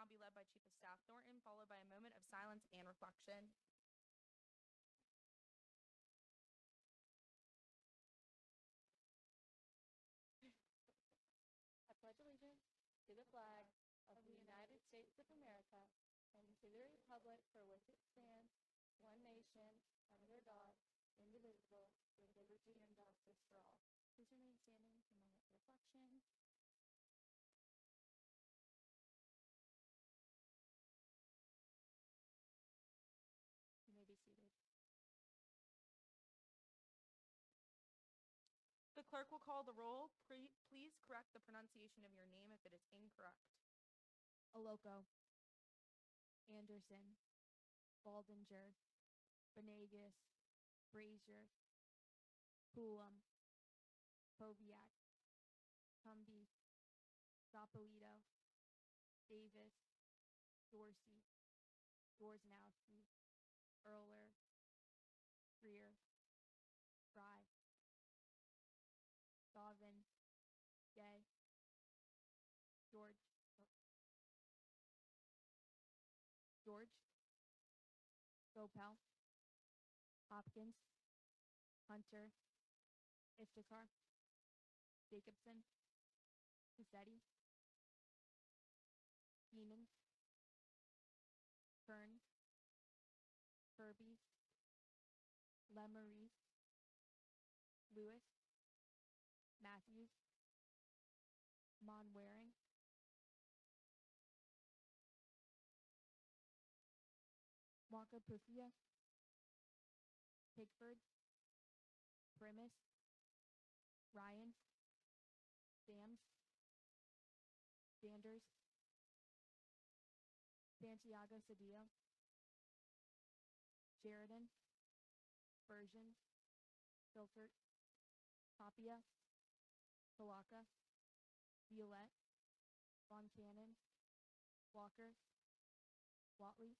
now be led by Chief of Staff Thornton, followed by a moment of silence and reflection. I pledge allegiance to the flag of the United States of America and to the republic for which it stands, one nation, under God, indivisible, with liberty and justice for all. Please remain standing for a moment of reflection. You may be seated. The clerk will call the roll. Please correct the pronunciation of your name if it is incorrect. Aloco, Anderson, Baldinger, Benegas, Brazier, Coulomb, Poviak, Tumby, Sapolito, Davis, Dorsey, Gorzanowski, Erler, Greer, Fry, Donovan, Gay, George, Gopel, Hopkins, Hunter, Iftikhar, Jacobson, Cassetti, Keenan, Kern, Kirby, Lemery, Lewis, Matthews, Monwaring, Wakapufia, Pigford, Primus, Ryan, Sams, Sanders, Santiago Cedillo, Sheridan, Bergen, Filtert, Tapia, Palaka, Violette, Von Cannon, Walker, Watley.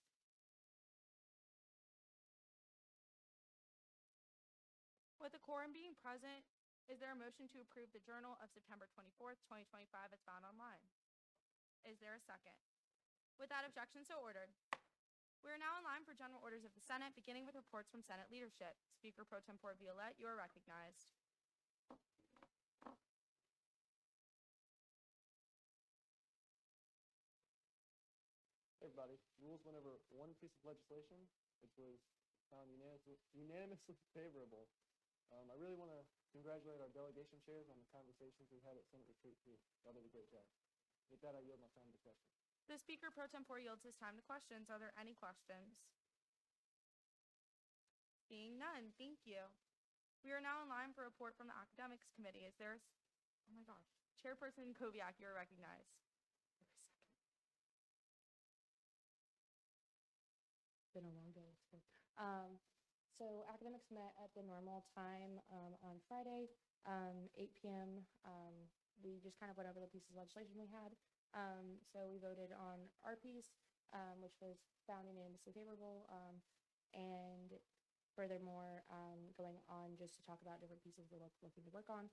With the quorum being present, is there a motion to approve the Journal of September 24th, 2025 as found online? Is there a second? Without objection, so ordered. We are now in line for general orders of the Senate, beginning with reports from Senate leadership. Speaker Pro Tempore Violette, you are recognized. Hey everybody, rules went over one piece of legislation, which was found unanimously favorable. I really want to congratulate our delegation chairs on the conversations we had at Senate Retreat too. Y'all did a great job. With that, I yield my time to questions. The Speaker Pro Tempore yields his time to questions. Are there any questions? Seeing none, thank you. We are now in line for a report from the Academics Committee. Is there, oh my gosh, Chairperson Koviak, you are recognized. Been a long day. So academics met at the normal time on Friday, 8 p.m. We just kind of went over the pieces of legislation we had. So we voted on our piece, which was found unanimously favorable, and furthermore, going on just to talk about different pieces we're looking to work on.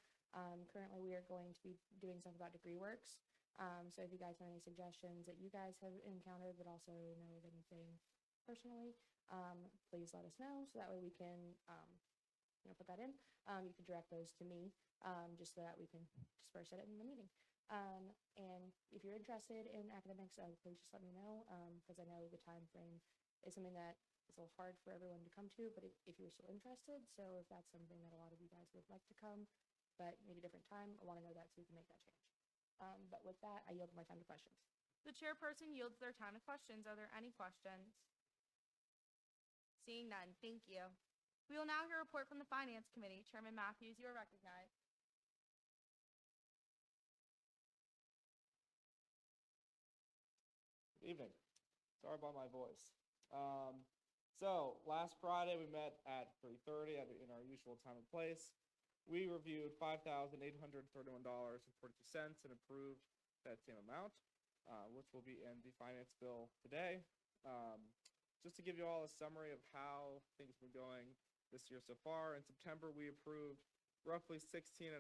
Currently, we are going to be doing stuff about degree works. So if you guys have any suggestions that you guys have encountered, but also know of anything personally, please let us know so that way we can put that in. You can direct those to me just so that we can disperse it in the meeting. And if you're interested in academics, please just let me know because I know the time frame is something that is a little hard for everyone to come to, but if you're still interested, so if that's something that a lot of you guys would like to come, but need a different time, I want to know that so we can make that change. But with that, I yield my time to questions. The chairperson yields their time to questions. Are there any questions? Seeing none, thank you. We will now hear a report from the Finance Committee. Chairman Matthews, you are recognized. Good evening. Sorry about my voice. So last Friday we met at 3:30 in our usual time and place. We reviewed $5,831.42 and approved that same amount, which will be in the finance bill today. Just to give you all a summary of how things have been going this year so far, in September we approved roughly $16,500.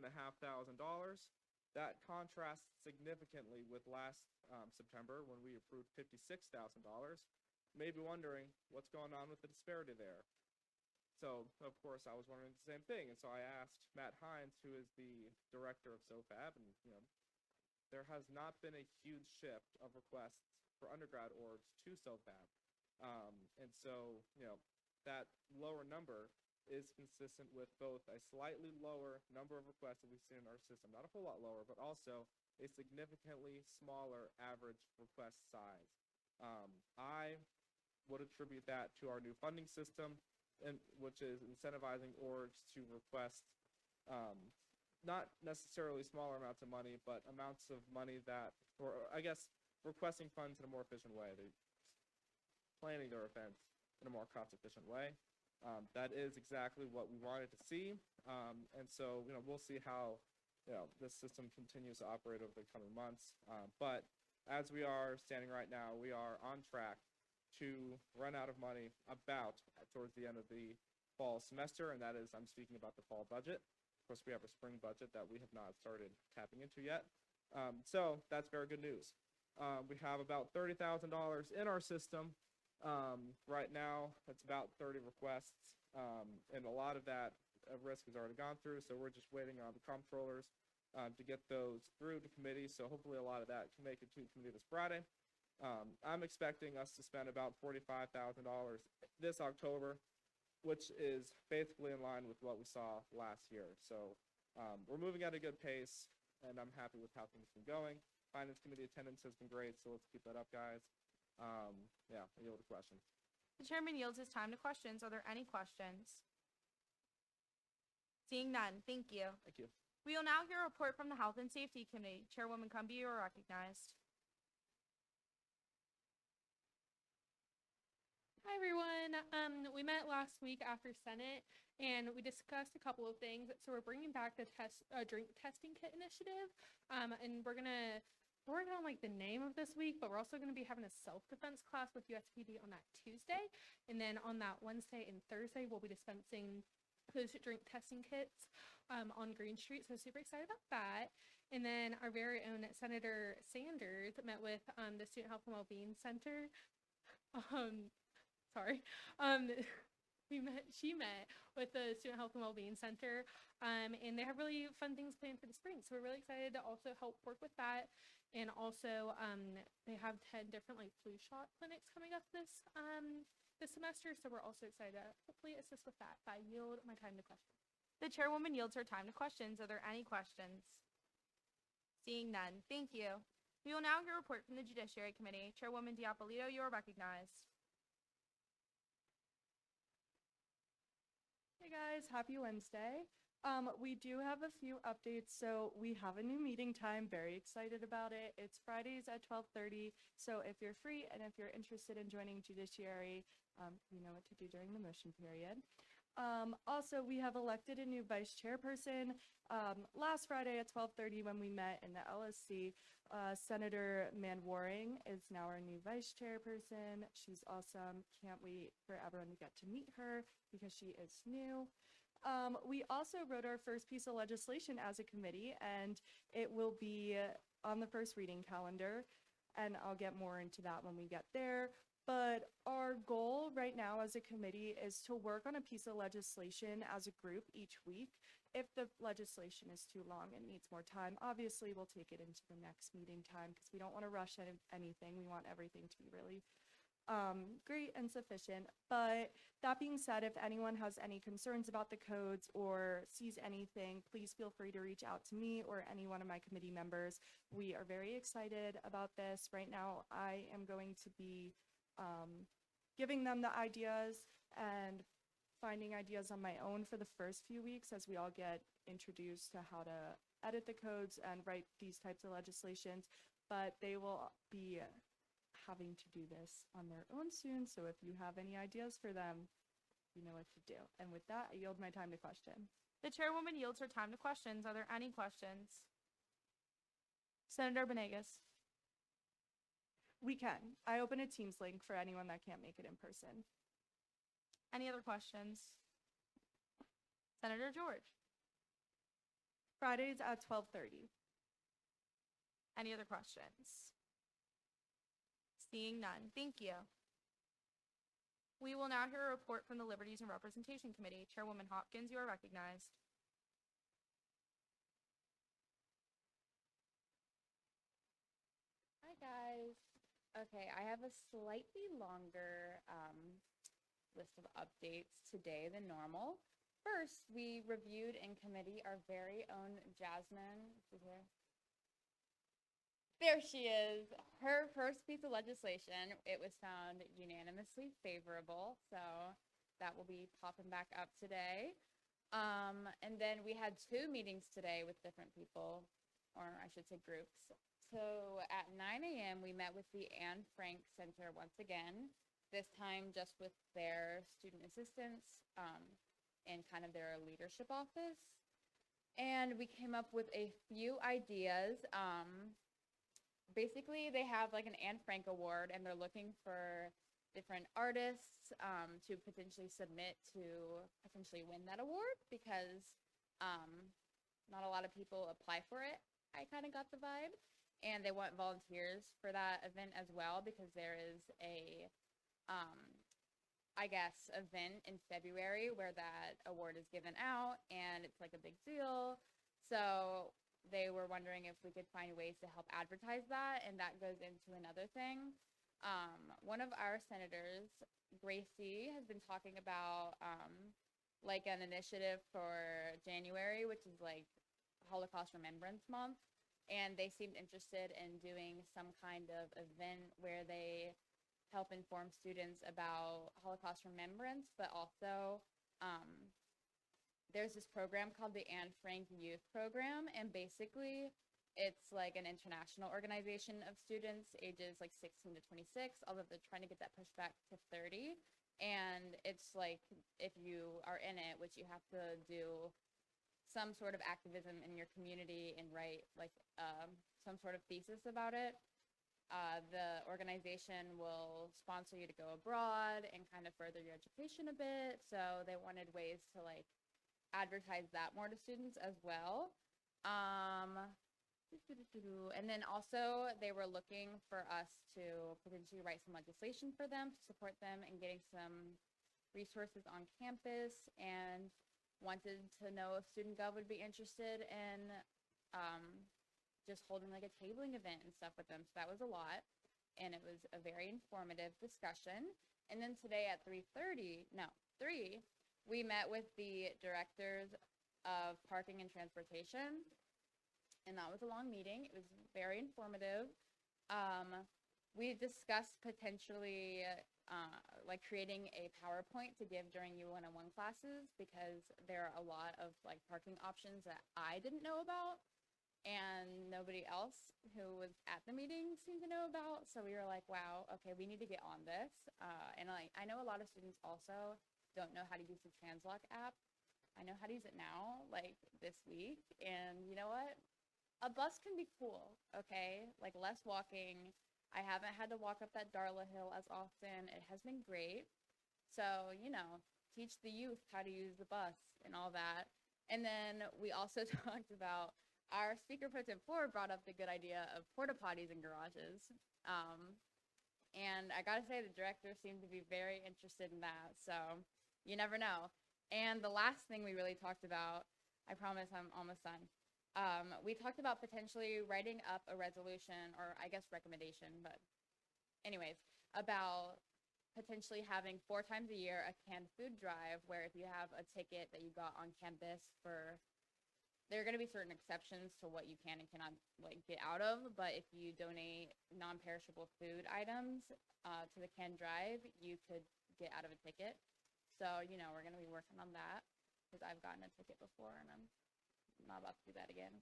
That contrasts significantly with last September when we approved $56,000. You may be wondering what's going on with the disparity there. So, of course, I was wondering the same thing, and so I asked Matt Hines, who is the director of SOFAB, and there has not been a huge shift of requests for undergrad orgs to SOFAB, and so that lower number is consistent with both a slightly lower number of requests that we've seen in our system, not a whole lot lower, but also a significantly smaller average request size. I would attribute that to our new funding system, which is incentivizing orgs to request not necessarily smaller amounts of money, but amounts of money that, or I guess, requesting funds in a more efficient way. They're planning their events in a more cost-efficient way. That is exactly what we wanted to see, and so we'll see how this system continues to operate over the coming months. But as we are standing right now, we are on track to run out of money about towards the end of the fall semester, and that is, I'm speaking about the fall budget. Of course, we have a spring budget that we have not started tapping into yet. So that's very good news. We have about $30,000 in our system. Right now, it's about 30 requests, and a lot of that risk has already gone through, so we're just waiting on the comptrollers to get those through to committee, so hopefully a lot of that can make it to committee this Friday. I'm expecting us to spend about $45,000 this October, which is faithfully in line with what we saw last year. So we're moving at a good pace, and I'm happy with how things have been going. Finance committee attendance has been great, so let's keep that up, guys. Yeah, I yield to questions. The chairman yields his time to questions. Are there any questions? Seeing none, thank you. Thank you. We will now hear a report from the Health and Safety Committee. Chairwoman Cumby, you are recognized. Hi everyone. We met last week after Senate and we discussed a couple of things. So we're bringing back the drink testing kit initiative, and we're gonna work on like the name of this week, but we're also gonna be having a self-defense class with USPD on that Tuesday, and then on that Wednesday and Thursday we'll be dispensing those drink testing kits on Green Street. So super excited about that. And then our very own Senator Sanders met with the Student Health and Wellbeing Center. She met with the Student Health and Wellbeing Center, and they have really fun things planned for the spring. So we're really excited to also help work with that. And also, they have 10 different like flu shot clinics coming up this semester. So we're also excited to hopefully assist with that. I yield my time to questions. The chairwoman yields her time to questions. Are there any questions? Seeing none, thank you. We will now hear a report from the Judiciary Committee. Chairwoman Diapolito, you are recognized. Hey guys, happy Wednesday. We do have a few updates. So we have a new meeting time, very excited about it. It's Fridays at 12:30. So if you're free and if you're interested in joining Judiciary, you know what to do during the motion period. Also, we have elected a new vice chairperson. Last Friday at 12:30 when we met in the LSC, Senator Manwaring is now our new vice chairperson. She's awesome. Can't wait for everyone to get to meet her because she is new. We also wrote our first piece of legislation as a committee, and it will be on the first reading calendar, and I'll get more into that when we get there. But our goal right now as a committee is to work on a piece of legislation as a group each week. If the legislation is too long and needs more time, obviously we'll take it into the next meeting time because we don't want to rush anything. We want everything to be really great and sufficient. But that being said, if anyone has any concerns about the codes or sees anything, please feel free to reach out to me or any one of my committee members. We are very excited about this. Right now, I am going to be giving them the ideas and finding ideas on my own for the first few weeks as we all get introduced to how to edit the codes and write these types of legislations. But they will be having to do this on their own soon. So if you have any ideas for them, you know what to do. And with that, I yield my time to question. The chairwoman yields her time to questions. Are there any questions? Senator Benegas. We can. I open a Teams link for anyone that can't make it in person. Any other questions? Senator George. Fridays at 12:30. Any other questions? Seeing none, thank you. We will now hear a report from the Liberties and Representation Committee. Chairwoman Hopkins, you are recognized. Hi, guys. Okay, I have a slightly longer list of updates today than normal. First, we reviewed in committee our very own Jasmine. Is she here? There she is. Her first piece of legislation. It was found unanimously favorable, so that will be popping back up today. And then we had 2 meetings today with different people, or I should say groups. So at 9 a.m., we met with the Anne Frank Center once again, this time just with their student assistants and kind of their leadership office. And we came up with a few ideas. Basically, they have like an Anne Frank Award, and they're looking for different artists to potentially submit to potentially win that award because not a lot of people apply for it. I kind of got the vibe. And they want volunteers for that event as well because there is a, I guess, event in February where that award is given out and it's like a big deal. So they were wondering if we could find ways to help advertise that, and that goes into another thing. One of our senators, Gracie, has been talking about like an initiative for January, which is like Holocaust Remembrance Month. And they seemed interested in doing some kind of event where they help inform students about Holocaust remembrance, but also there's this program called the Anne Frank Youth Program, and basically it's like an international organization of students ages like 16 to 26, although they're trying to get that pushed back to 30. And it's like if you are in it, which you have to do some sort of activism in your community and write like some sort of thesis about it. The organization will sponsor you to go abroad and kind of further your education a bit. So they wanted ways to like advertise that more to students as well. And then also they were looking for us to potentially write some legislation for them to support them in getting some resources on campus, and wanted to know if Student Gov would be interested in just holding like a tabling event and stuff with them. So that was a lot, and it was a very informative discussion. And then today at 3, we met with the directors of parking and transportation, and that was a long meeting. It was very informative. We discussed potentially like creating a PowerPoint to give during U101 classes because there are a lot of like parking options that I didn't know about and nobody else who was at the meeting seemed to know about. So we were like, wow, okay, we need to get on this. And like, I know a lot of students also don't know how to use the Translock app. I know how to use it now, like this week. And you know what? A bus can be cool, okay? Like less walking. I haven't had to walk up that Darla Hill as often. It has been great. So, you know, teach the youth how to use the bus and all that. And then we also talked about our speaker pro tem 4 brought up the good idea of porta potties in garages. And I gotta say the director seemed to be very interested in that. So you never know. And the last thing we really talked about, I promise I'm almost done. We talked about potentially writing up a resolution, or I guess recommendation, but anyways, about potentially having 4 times a year a canned food drive where if you have a ticket that you got on campus for, there are going to be certain exceptions to what you can and cannot like get out of, but if you donate non-perishable food items to the canned drive, you could get out of a ticket. So, you know, we're going to be working on that because I've gotten a ticket before and I'm not about to do that again.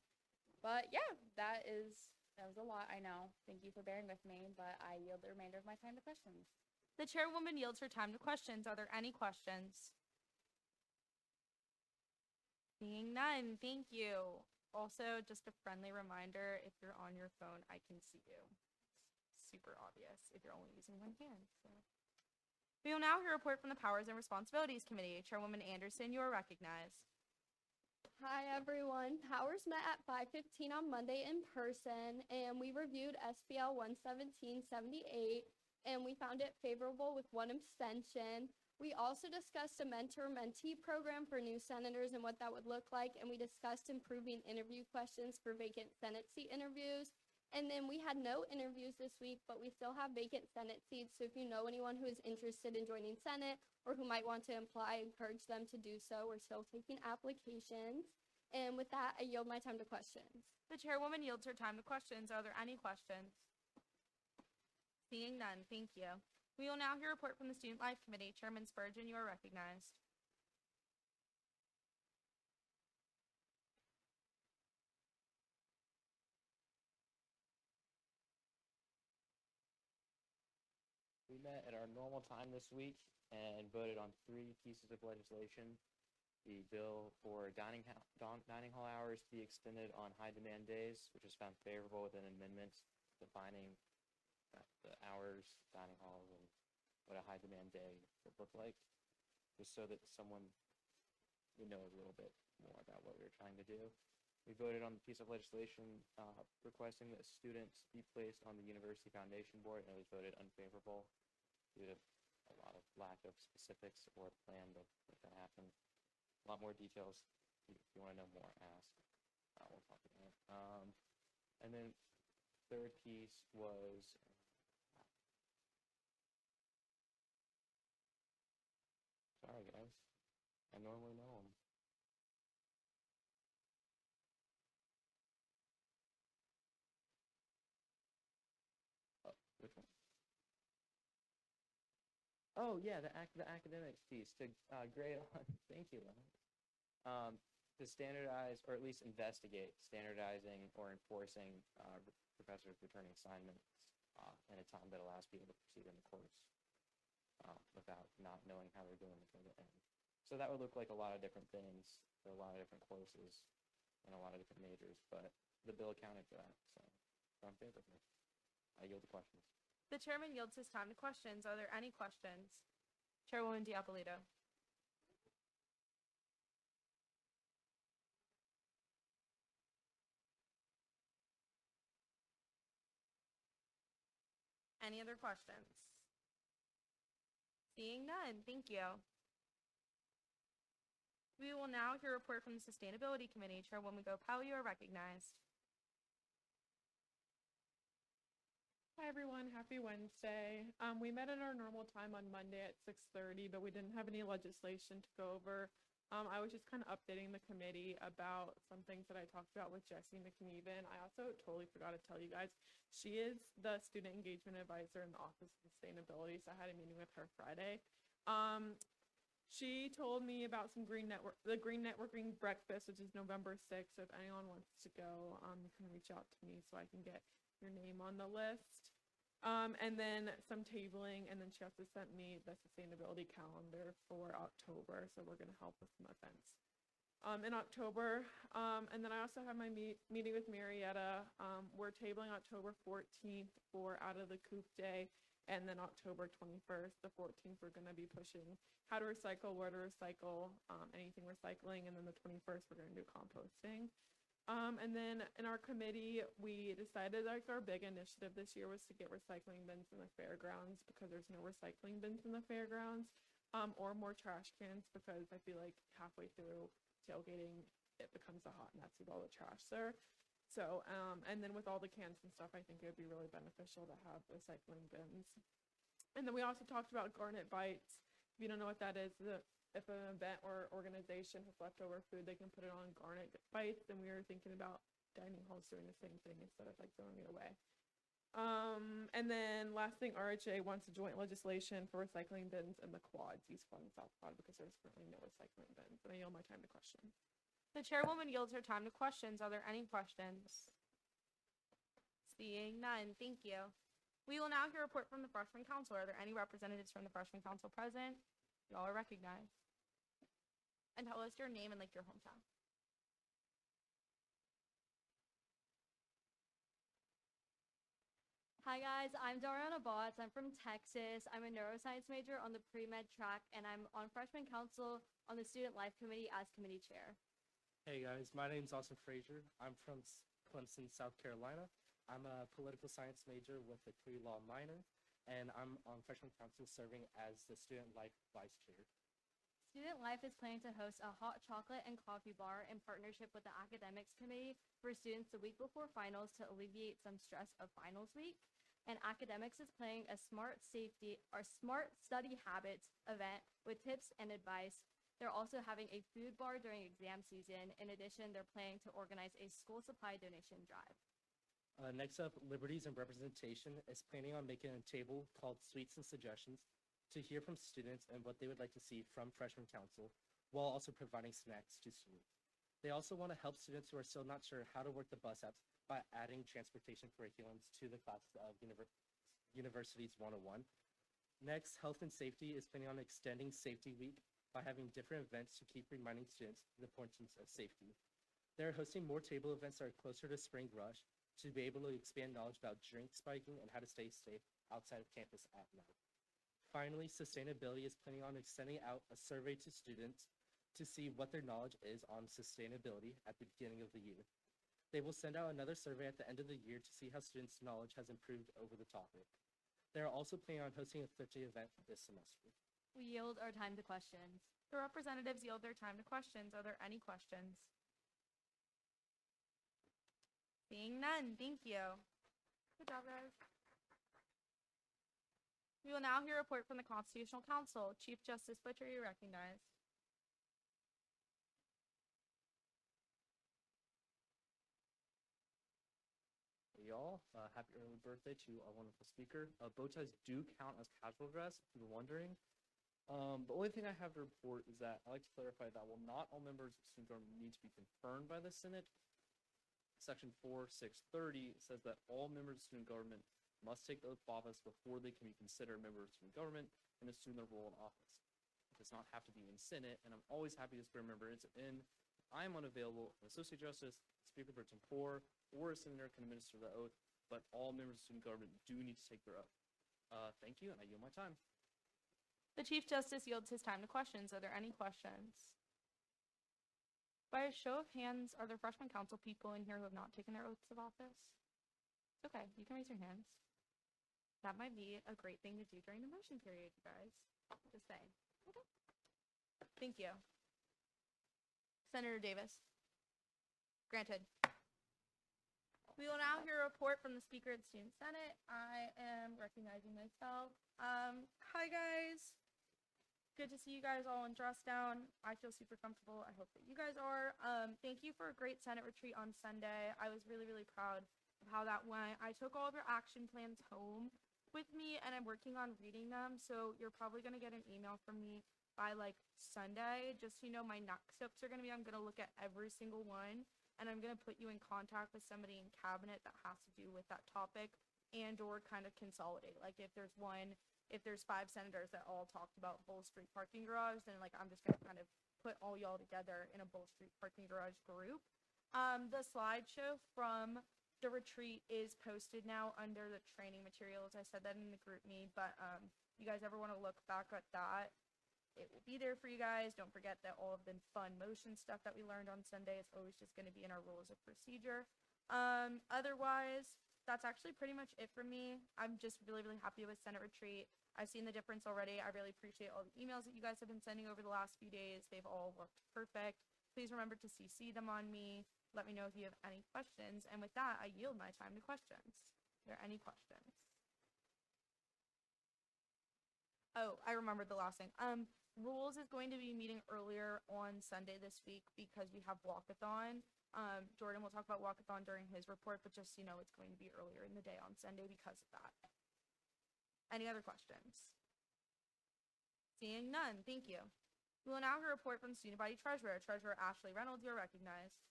But yeah, that was a lot, I know. Thank you for bearing with me, but I yield the remainder of my time to questions. The chairwoman yields her time to questions. Are there any questions? Seeing none, thank you. Also, just a friendly reminder, if you're on your phone, I can see you. It's super obvious if you're only using one hand. So. We will now hear a report from the Powers and Responsibilities Committee. Chairwoman Anderson, you are recognized. Hi everyone. Powers met at 5:15 on Monday in person, and we reviewed SBL 11778, and we found it favorable with one abstention. We also discussed a mentor-mentee program for new senators and what that would look like, and we discussed improving interview questions for vacant Senate seat interviews. And then we had no interviews this week, but we still have vacant Senate seats. So if you know anyone who is interested in joining Senate or who might want to apply, encourage them to do so. We're still taking applications. And with that, I yield my time to questions. The chairwoman yields her time to questions. Are there any questions? Seeing none, thank you. We will now hear a report from the Student Life Committee. Chairman Spurgeon, you are recognized. We met at our normal time this week and voted on 3 pieces of legislation. The bill for dining hall hours to be extended on high demand days, which was found favorable with an amendment defining the hours, dining halls, and what a high demand day would look like, just so that someone would know a little bit more about what we were trying to do. We voted on the piece of legislation requesting that students be placed on the University Foundation Board, and it was voted unfavorable due to a lot of lack of specifics or plan to make that happen. A lot more details. If you want to know more, ask. We'll talk about it. And then third piece was sorry guys, I normally know them. Which one? Oh yeah, the academics piece to grade on. Thank you, Len. To standardize or at least investigate standardizing or enforcing professors returning assignments in a time that allows people to proceed in the course without not knowing how they're doing until the end. So that would look like a lot of different things for a lot of different courses and a lot of different majors, but the bill accounted for that, so I'm favorable. I yield the questions. The chairman yields his time to questions. Are there any questions? Chairwoman Diapolito. Any other questions? Seeing none, thank you. We will now hear a report from the Sustainability Committee. Chairwoman Gopal, you are recognized. Hi everyone, happy Wednesday. We met at our normal time on Monday at 6:30, but we didn't have any legislation to go over. I was just kind of updating the committee about some things that I talked about with Jessie McNeven. I also totally forgot to tell you guys, she is the student engagement advisor in the Office of Sustainability, so I had a meeting with her Friday. She told me about the Green Networking Breakfast, which is November 6th. So if anyone wants to go, you can reach out to me so I can get your name on the list. And then some tabling, and then she also sent me the sustainability calendar for October, so we're going to help with some events in October. And then I also have my meeting with Marietta. We're tabling October 14th for Out of the Coop Day, and then October 21st, the 14th, we're going to be pushing how to recycle, where to recycle, anything recycling, and then the 21st, we're going to do composting. And then in our committee, we decided like our big initiative this year was to get recycling bins in the fairgrounds, because there's no recycling bins in the fairgrounds, or more trash cans, because I feel like halfway through tailgating, it becomes a hot mess with all the trash there. So, and then with all the cans and stuff, I think it would be really beneficial to have recycling bins. And then we also talked about Garnet Bites. If you don't know what that is, if an event or organization has leftover food, they can put it on Garnet Bites, and we were thinking about dining halls doing the same thing instead of like throwing it away. And then last thing, RHA wants a joint legislation for recycling bins in the quads, East Quad and South Quad, because there's currently no recycling bins. And I yield my time to questions. The chairwoman yields her time to questions. Are there any questions? Seeing none, thank you. We will now hear a report from the freshman council. Are there any representatives from the freshman council present? Y'all are recognized. And tell us your name and like your hometown. Hi guys, I'm Dariana Botts. I'm from Texas. I'm a neuroscience major on the pre-med track, and I'm on freshman council on the Student Life Committee as committee chair. Hey guys, my name's Austin Frazier. I'm from Clemson, South Carolina. I'm a political science major with a pre-law minor, and I'm on freshman council serving as the Student Life Vice Chair. Student Life is planning to host a hot chocolate and coffee bar in partnership with the Academics Committee for students the week before finals to alleviate some stress of finals week. And Academics is planning a smart study habits event with tips and advice. They're also having a food bar during exam season. In addition, they're planning to organize a school supply donation drive. Next up, Liberties and Representation is planning on making a table called Sweets and Suggestions to hear from students and what they would like to see from freshman council, while also providing snacks to students. They also want to help students who are still not sure how to work the bus apps by adding transportation curriculums to the classes of Universities 101. Next, Health and Safety is planning on extending Safety Week by having different events to keep reminding students the importance of safety. They're hosting more table events that are closer to spring rush to be able to expand knowledge about drink spiking and how to stay safe outside of campus at night. Finally, Sustainability is planning on extending out a survey to students to see what their knowledge is on sustainability at the beginning of the year. They will send out another survey at the end of the year to see how students' knowledge has improved over the topic. They are also planning on hosting a Thrift Day event this semester. We yield our time to questions. The representatives yield their time to questions. Are there any questions? Seeing none, thank you. Good job, guys. We will now hear a report from the Constitutional Council. Chief Justice Butcher, you're recognized. Hey y'all, happy early birthday to our wonderful speaker. Bow ties do count as casual dress, if you're wondering. The only thing I have to report is that I'd like to clarify that while not all members of student government need to be confirmed by the Senate, Section 4630 says that all members of student government must take the oath of office before they can be considered members of student government and assume their role in office. It does not have to be in Senate, and I'm always happy to swear members in. If I am unavailable, an Associate Justice, Speaker Pro Tempore, or a Senator can administer the oath, but all members of student government do need to take their oath. Thank you, and I yield my time. The Chief Justice yields his time to questions. Are there any questions? By a show of hands, are there freshman council people in here who have not taken their oaths of office? It's okay, you can raise your hands. That might be a great thing to do during the motion period, you guys. Just saying. Okay. Thank you. Senator Davis. Granted. We will now hear a report from the Speaker of the Student Senate. I am recognizing myself. Hi guys. Good to see you guys all in dress down. I feel super comfortable. I hope that you guys are. Thank you for a great Senate retreat on Sunday. I was really, really proud of how that went. I took all of your action plans home with me and I'm working on reading them. So you're probably going to get an email from me by like Sunday. Just so you know, my next steps are going to be, I'm going to look at every single one and I'm going to put you in contact with somebody in cabinet that has to do with that topic and or kind of consolidate. Like if there's 5 senators that all talked about Bull Street parking garage, then like I'm just gonna kind of put all y'all together in a Bull Street parking garage group. The slideshow from the retreat is posted now under the training materials. I said that in the group meet, but you guys ever want to look back at that, it will be there for you guys. Don't forget that all of the fun motion stuff that we learned on Sunday is always just going to be in our rules of procedure. Otherwise, that's actually pretty much it for me. I'm just really, really happy with Senate Retreat. I've seen the difference already. I really appreciate all the emails that you guys have been sending over the last few days. They've all worked perfect. Please remember to CC them on me. Let me know if you have any questions. And with that, I yield my time to questions. Are there any questions? Oh, I remembered the last thing. Rules is going to be meeting earlier on Sunday this week because we have walkathon. Jordan will talk about walkathon during his report, but just so you know, it's going to be earlier in the day on Sunday because of that. Any other questions? Seeing none, thank you. We will now hear a report from the Student Body Treasurer. Treasurer Ashley Reynolds, you're recognized.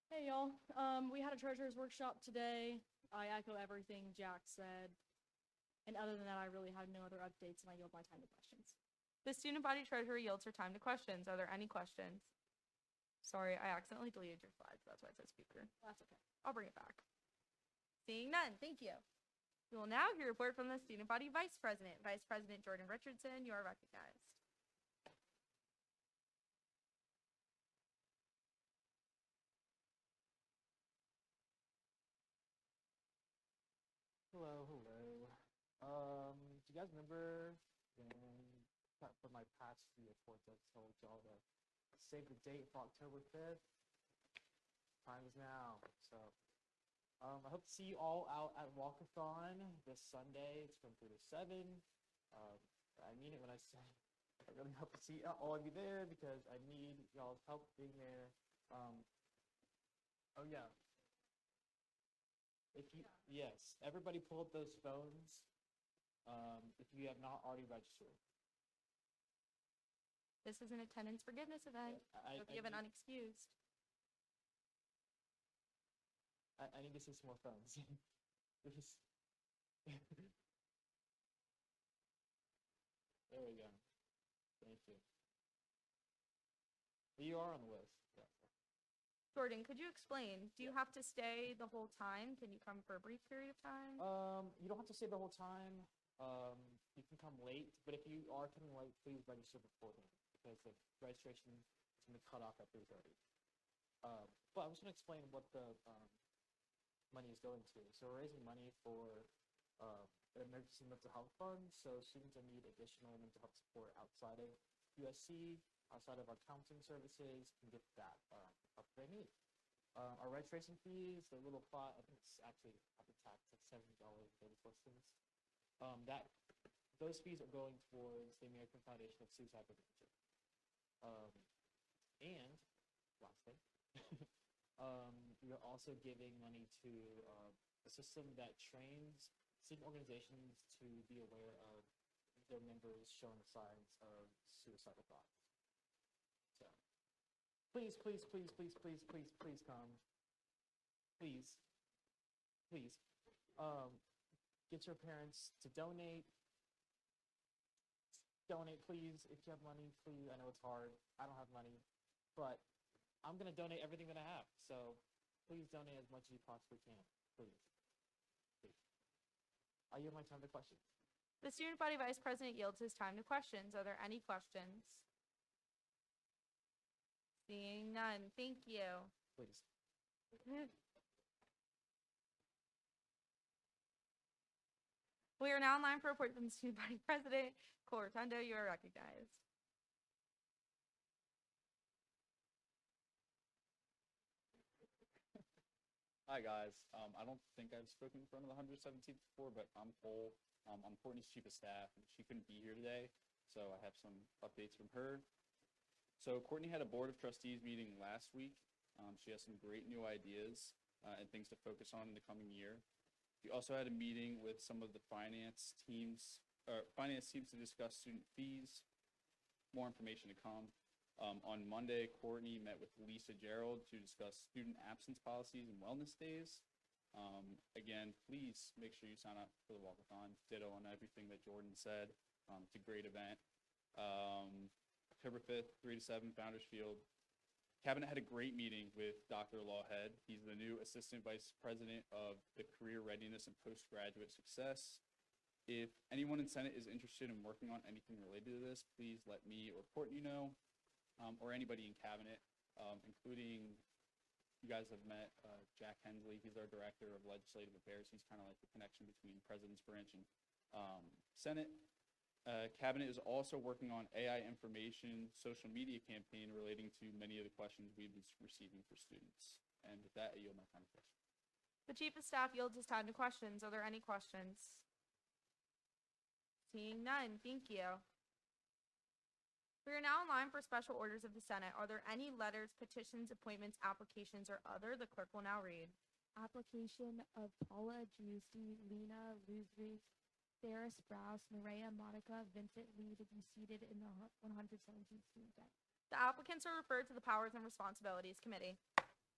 Hey y'all, we had a treasurer's workshop today. I echo everything Jack said. And other than that, I really have no other updates and I yield my time to questions. The Student Body Treasurer yields her time to questions. Are there any questions? Sorry, I accidentally deleted your slides. That's why it says speaker. That's okay. I'll bring it back. Seeing none, thank you. We will now hear a report from the student body vice president. Vice President Jordan Richardson, you are recognized. Hello, hello. Do you guys remember for my past few reports I told y'all to save the date for October 5th? Time is now. So, I hope to see you all out at Walkathon this Sunday. It's from 3 to 7. I mean it when I say I really hope to see all of you there because I need y'all's help being there. Oh yeah. Yes, everybody pull up those phones. If you have not already registered. This is an attendance forgiveness event. Hope you have an unexcused. I need to see some more phones. Please. There we go. Thank you. You are on the list. Yeah. Jordan, could you explain? Do you have to stay the whole time? Can you come for a brief period of time? You don't have to stay the whole time. You can come late, but if you are coming late, please register beforehand because the registration is going to cut off at 3:30. But I was going to explain what the money is going to. So we're raising money for an emergency mental health fund. So students that need additional mental health support outside of USC, outside of our counseling services, can get that help they need. Our registration fees, the little plot, I think it's actually after tax, like $70.30. Those fees are going towards the American Foundation of Suicide Prevention. And last thing, we are also giving money to a system that trains student organizations to be aware of their members showing signs of suicidal thoughts. So, please, please, please, please, please, please, please come. Please, please, get your parents to donate. Donate, please, if you have money, please. I know it's hard. I don't have money, but I'm going to donate everything that I have. So please donate as much as you possibly can. Please. Please. I yield my time to questions. The student body vice president yields his time to questions. Are there any questions? Seeing none. Thank you. Please. We are now in line for a report from the student body president. Cole Rotundo, you are recognized. Hi guys, I don't think I've spoken in front of the 117th before, but I'm Cole. I'm Courtney's chief of staff, and she couldn't be here today, so I have some updates from her. So Courtney had a board of trustees meeting last week. She has some great new ideas and things to focus on in the coming year. She also had a meeting with some of the finance teams to discuss student fees. More information to come. On Monday, Courtney met with Lisa Gerald to discuss student absence policies and wellness days. Again, please make sure you sign up for the walkathon. Ditto on everything that Jordan said. It's a great event. October 5th, 3 to 7, Founders Field. Cabinet had a great meeting with Dr. Lawhead. He's the new Assistant Vice President of the Career Readiness and Postgraduate Success. If anyone in Senate is interested in working on anything related to this, please let me or Courtney know, or anybody in Cabinet, including, you guys have met Jack Hensley. He's our Director of Legislative Affairs. He's kind of like the connection between President's Branch and Senate. Cabinet is also working on AI information social media campaign relating to many of the questions we've been receiving for students. And with that, I yield my time to questions. The chief of staff yields his time to questions. Are there any questions? Seeing none. Thank you. We are now in line for special orders of the Senate. Are there any letters, petitions, appointments, applications, or other? The clerk will now read. Application of Paula Giusti, Lena Luzvik, Sarah Sprouse, Maria Monica, Vincent Lee to be seated in the 117th student deck. The applicants are referred to the Powers and Responsibilities Committee.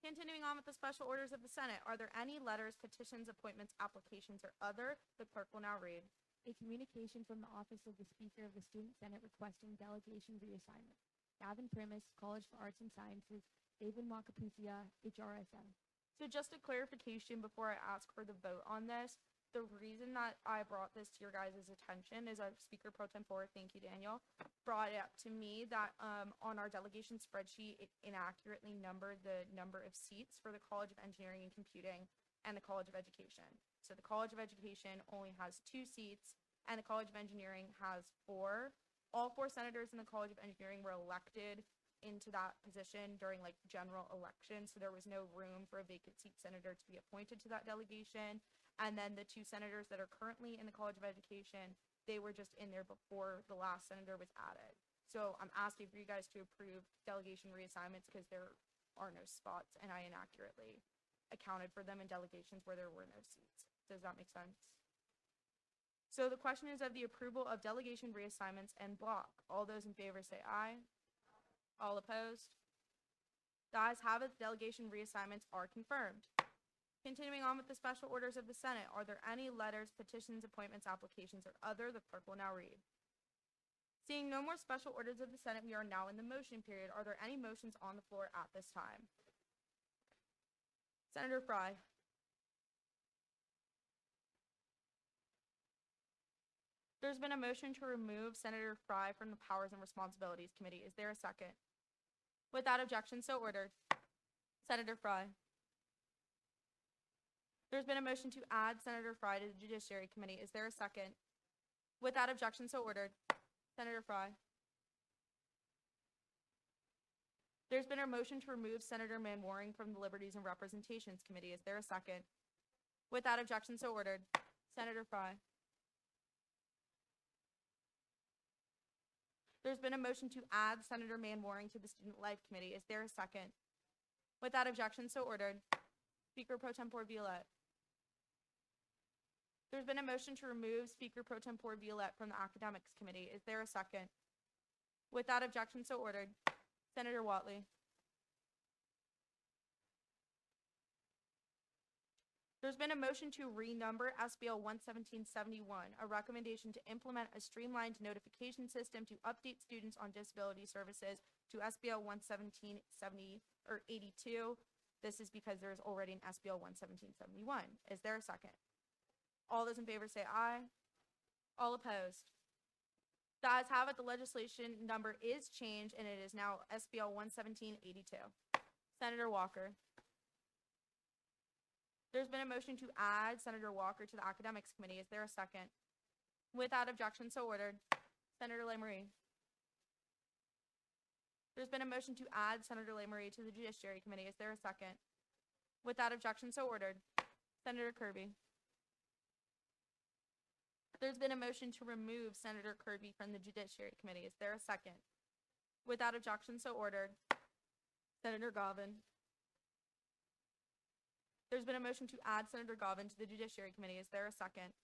Continuing on with the special orders of the Senate, are there any letters, petitions, appointments, applications, or other? The clerk will now read. A communication from the Office of the Speaker of the Student Senate requesting delegation reassignment. Gavin Primus, College for Arts and Sciences, David Macapuzia, HRSM. So just a clarification before I ask for the vote on this. the reason that I brought this to your guys' attention is our Speaker Pro Tempore, thank you, Daniel, brought it up to me that on our delegation spreadsheet, it inaccurately numbered the number of seats for the College of Engineering and Computing and the College of Education. So the College of Education only has 2 seats, and the College of Engineering has 4. All 4 senators in the College of Engineering were elected into that position during like general election, so there was no room for a vacant seat senator to be appointed to that delegation. And then the 2 senators that are currently in the College of Education, they were just in there before the last senator was added. So I'm asking for you guys to approve delegation reassignments because there are no spots and I inaccurately accounted for them in delegations where there were no seats. Does that make sense? So the question is of the approval of delegation reassignments en bloc. All those in favor say aye. All opposed? The ayes have it, the delegation reassignments are confirmed. Continuing on with the special orders of the Senate, are there any letters, petitions, appointments, applications, or other the clerk will now read? Seeing no more special orders of the Senate, we are now in the motion period. Are there any motions on the floor at this time? Senator Fry. There's been a motion to remove Senator Fry from the Powers and Responsibilities Committee. Is there a second? Without objection, so ordered. Senator Fry. There's been a motion to add Senator Fry to the Judiciary Committee. Is there a second? Without objection, so ordered. Senator Fry. There's been a motion to remove Senator Manwaring from the Liberties and Representations Committee. Is there a second? Without objection, so ordered. Senator Fry. There's been a motion to add Senator Manwaring to the Student Life Committee. Is there a second? Without objection, so ordered. Speaker Pro Tempore Violette. There's been a motion to remove Speaker Pro Tempore Violette from the Academics Committee. Is there a second? Without objection, so ordered. Senator Watley. There's been a motion to renumber SBL 11771, a recommendation to implement a streamlined notification system to update students on disability services to SBL 11770 or 82. This is because there is already an SBL 11771. Is there a second? All those in favor say aye. All opposed? The ayes have it. The legislation number is changed and it is now SBL 11782. Senator Walker. There's been a motion to add Senator Walker to the Academics Committee. Is there a second? Without objection, so ordered. Senator Lemery. There's been a motion to add Senator Lemery to the Judiciary Committee. Is there a second? Without objection, so ordered. Senator Kirby. There's been a motion to remove Senator Kirby from the Judiciary Committee. Is there a second? Without objection, so ordered. Senator Govin. There's been a motion to add Senator Govin to the Judiciary Committee. Is there a second?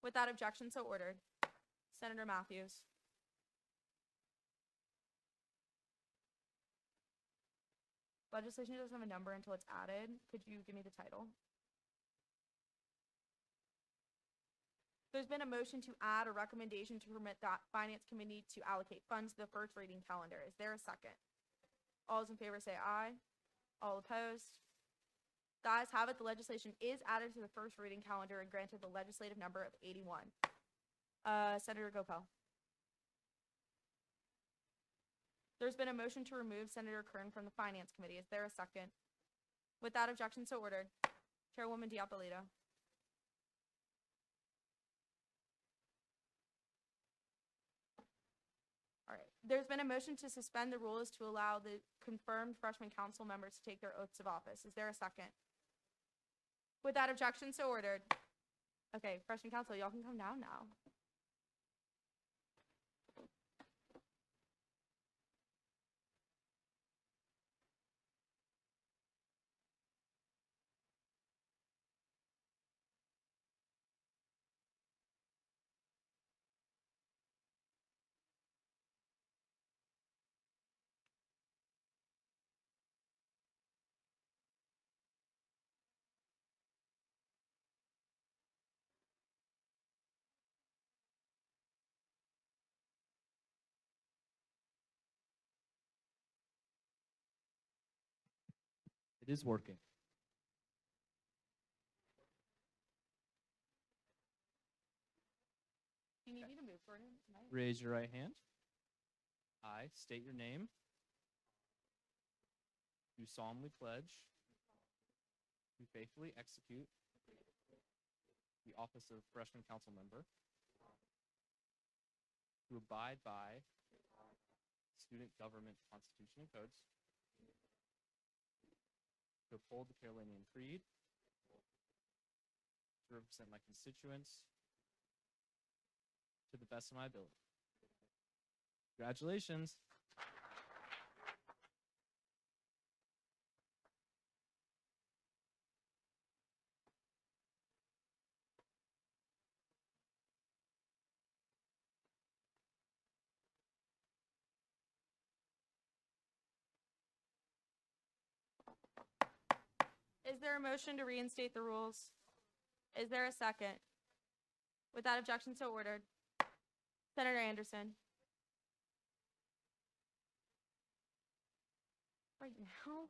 Without objection, so ordered. Senator Matthews. Legislation doesn't have a number until it's added. Could you give me the title? There's been a motion to add a recommendation to permit the Finance Committee to allocate funds to the first reading calendar. Is there a second? All those in favor say aye. All opposed? The ayes have it. The legislation is added to the first reading calendar and granted the legislative number of 81. Senator Gopal. There's been a motion to remove Senator Kern from the Finance Committee. Is there a second? Without objection, so ordered. Chairwoman Diapolito. All right. There's been a motion to suspend the rules to allow the confirmed freshman council members to take their oaths of office. Is there a second? Without objection, so ordered. Okay, freshman council, y'all can come down now. It is working. Raise your right hand. I state your name. Do solemnly pledge to faithfully execute the office of freshman council member, to abide by student government constitution and codes, to uphold the Carolinian Creed, to represent my constituents to the best of my ability. Congratulations. Is there a motion to reinstate the rules? Is there a second? Without objection, so ordered. Senator Anderson. Right now?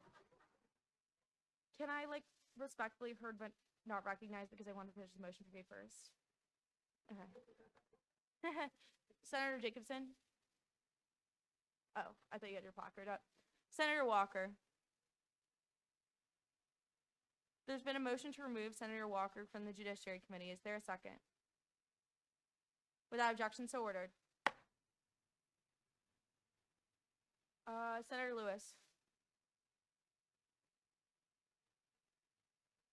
Can I, like, respectfully heard but not recognized because I want to finish the motion for me first? Okay. Senator Jacobson? Oh, I thought you had your placard up. Senator Walker? There's been a motion to remove Senator Walker from the Judiciary Committee. Is there a second? Without objection, so ordered. Senator Lewis.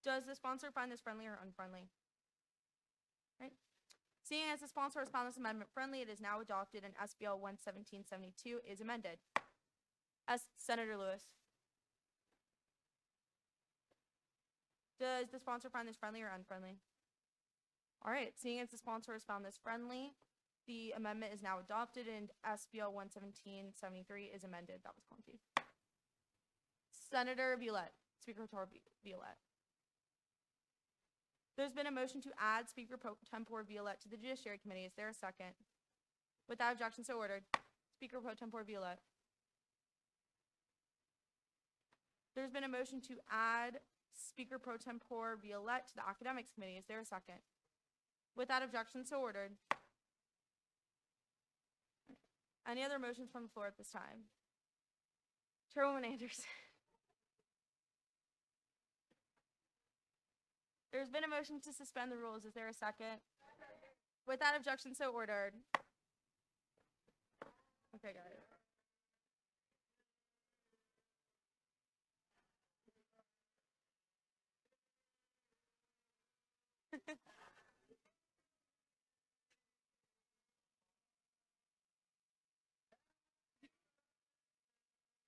Does the sponsor find this friendly or unfriendly? Right. Seeing as the sponsor has found this amendment friendly, it is now adopted and SBL 11772 is amended. Senator Lewis. Does the sponsor find this friendly or unfriendly? All right, seeing as the sponsor has found this friendly, the amendment is now adopted and SBL 11773 is amended. That was clunky. Senator Violette, Speaker Pro Violette. There's been a motion to add Speaker Pro Tempore Violette to the Judiciary Committee. Is there a second? Without objection, so ordered. Speaker Pro Tempore Violette. There's been a motion to add Speaker Pro Tempore Violette to the Academics Committee. Is there a second? Without objection, so ordered. Any other motions from the floor at this time? Chairwoman Anderson. There's been a motion to suspend the rules. Is there a second? Without objection, so ordered. Okay, guys.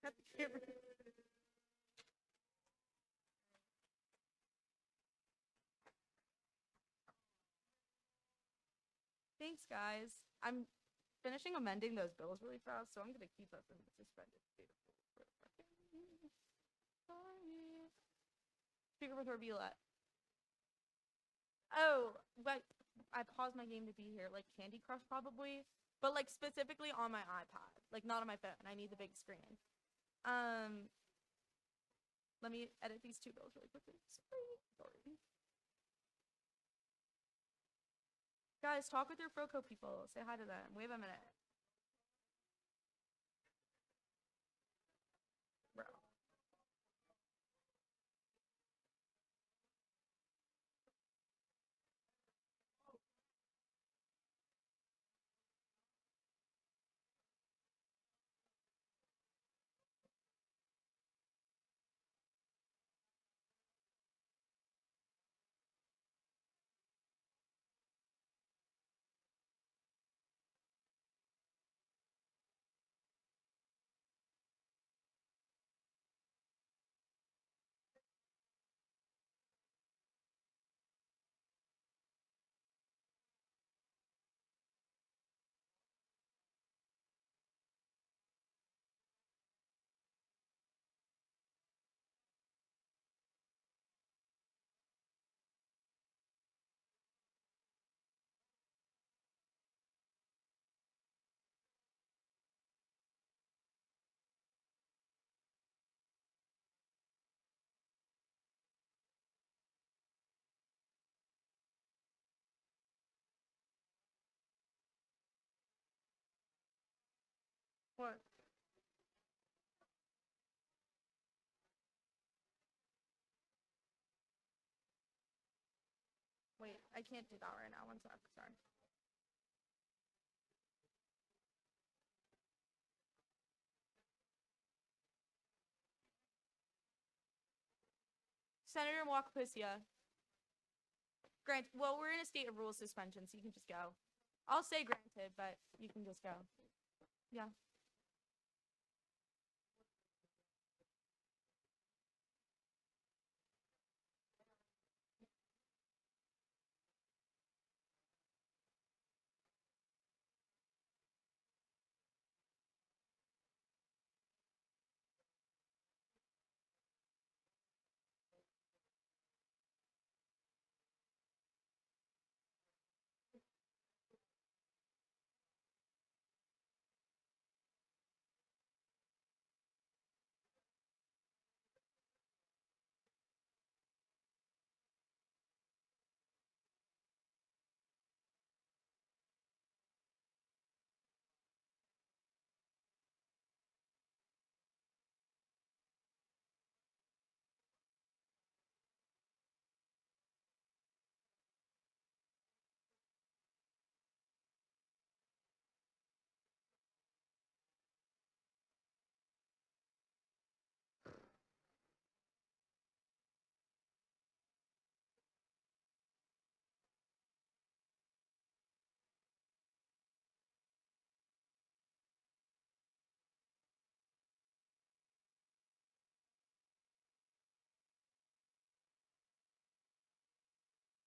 Cut the camera. Thanks, guys. I'm finishing amending those bills really fast, so I'm gonna keep us in the suspended state of rules for a second. Sorry. Speaker with Violette. Oh, but I paused my game to be here, like Candy Crush probably, but like specifically on my iPad, like not on my phone. I need the big screen. Let me edit these two bills really quickly. Sorry. Guys, talk with your Froco people. Say hi to them. Wait a minute. Bro. What? Wait, I can't do that right now. One sec, sorry. Senator Wakapusia. Grant, well, we're in a state of rule suspension, so you can just go. I'll say granted, but you can just go. Yeah.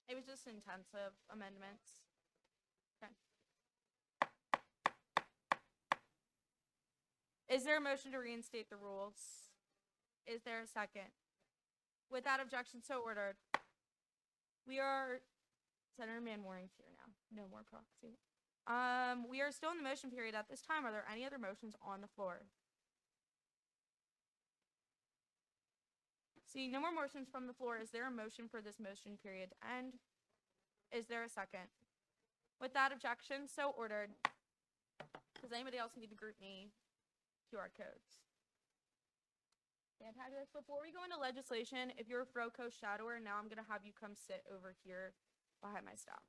It was just intensive amendments. Okay. Is there a motion to reinstate the rules? Is there a second? Without objection, so ordered. We are, Senator Manwaring's here now. No more proxy. We are still in the motion period at this time. Are there any other motions on the floor? See, no more motions from the floor. Is there a motion for this motion period to end? Is there a second? Without objection, so ordered. Does anybody else need to group me QR codes? Fantabulous. Before we go into legislation, if you're a FROCO shadower, now I'm going to have you come sit over here behind my staff.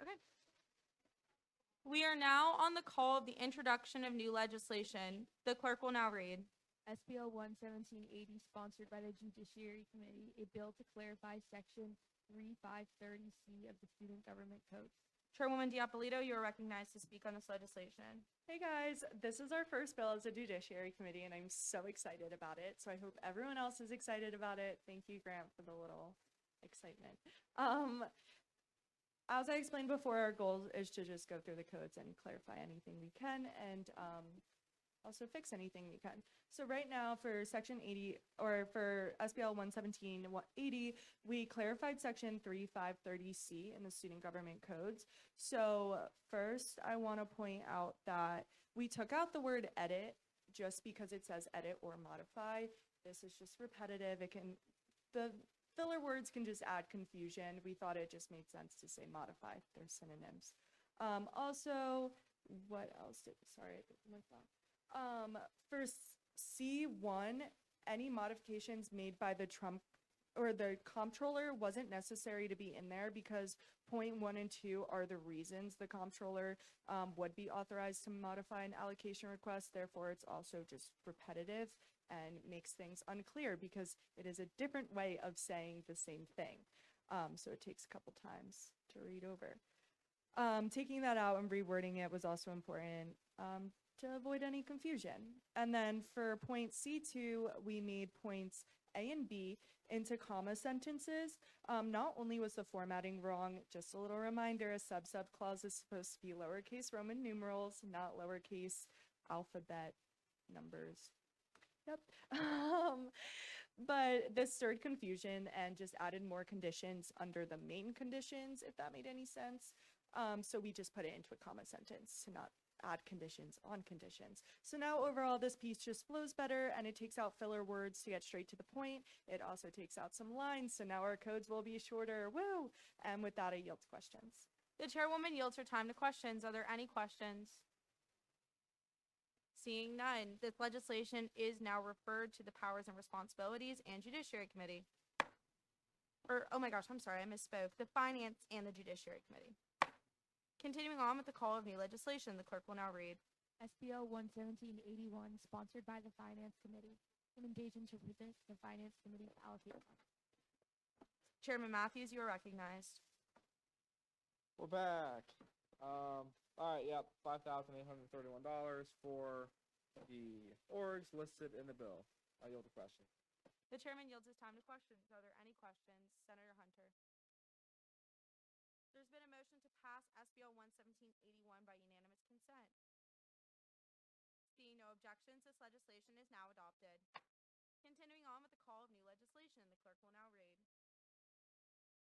Okay. We are now on the call of the introduction of new legislation. The clerk will now read. SBL 11780, sponsored by the Judiciary Committee, a bill to clarify Section 3530C of the Student Government Code. Chairwoman Diapolito, you are recognized to speak on this legislation. Hey guys, this is our first bill as a Judiciary Committee, and I'm so excited about it. So I hope everyone else is excited about it. Thank you, Grant, for the little excitement. As I explained before, our goal is to just go through the codes and clarify anything we can, and also fix anything we can. So right now for Section 80, or for SBL 11780, we clarified Section 3530C in the Student Government Codes. So first, I want to point out that we took out the word edit just because it says edit or modify. This is just repetitive. The filler words can just add confusion. We thought it just made sense to say modify. They're synonyms. Also, what else sorry, I think my phone. For C1, any modifications made by the comptroller wasn't necessary to be in there because point 1 and 2 are the reasons the comptroller would be authorized to modify an allocation request. Therefore, it's also just repetitive and makes things unclear because it is a different way of saying the same thing. So it takes a couple times to read over. Taking that out and rewording it was also important to avoid any confusion. And then for point C2, we made points A and B into comma sentences. Not only was the formatting wrong, just a little reminder, a sub clause is supposed to be lowercase Roman numerals, not lowercase alphabet numbers. Yep. But this stirred confusion and just added more conditions under the main conditions, if that made any sense. So we just put it into a comma sentence to not add conditions on conditions. So now overall this piece just flows better and it takes out filler words to get straight to the point. It also takes out some lines, so now our codes will be shorter. Woo! And with that, I yield to questions. The chairwoman yields her time to questions. Are there any questions? Seeing none, this legislation is now referred to the Powers and Responsibilities and Judiciary Committee. Oh my gosh, I'm sorry, I misspoke. The Finance and the Judiciary Committee. Continuing on with the call of new legislation, the clerk will now read. SBL 11781, sponsored by the Finance Committee. Recommendation to present to the Finance Committee to allocate funds. Chairman Matthews, you are recognized. We're back. All right, yep, $5,831 for the orgs listed in the bill. I yield the question. The chairman yields his time to questions. Are there any questions? Senator Hunter. There's been a motion to pass SBL 11781 by unanimous consent. Seeing no objections, this legislation is now adopted. Continuing on with the call of new legislation, the clerk will now read.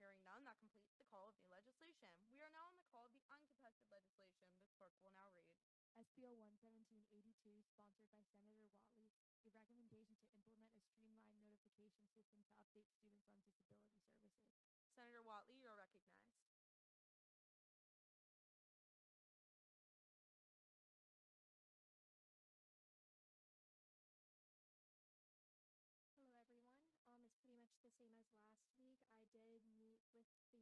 Hearing none, that completes the call of new legislation. We are now on the call of the uncontested legislation. The clerk will now read. SBL 11782, sponsored by Senator Watley, a recommendation to implement a streamlined notification system to update students on disability services. Senator Watley, you are recognized. Hello, everyone. It's pretty much the same as last week. I did meet with the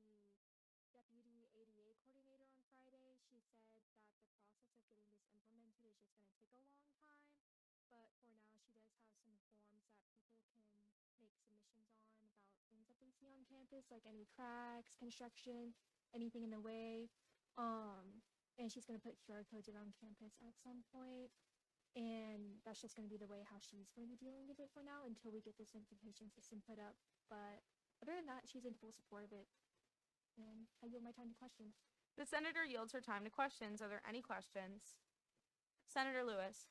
deputy ADA coordinator on Friday. She said that the process of getting this implemented is just going to take a long time, but for now she does have some forms that people can make submissions on about things that they see on campus, like any cracks, construction, anything in the way. And she's going to put QR codes around campus at some point. And that's just going to be the way how she's going to be dealing with it for now until we get this notification system put up. But other than that, she's in full support of it. And I yield my time to questions. The senator yields her time to questions. Are there any questions? Senator Lewis.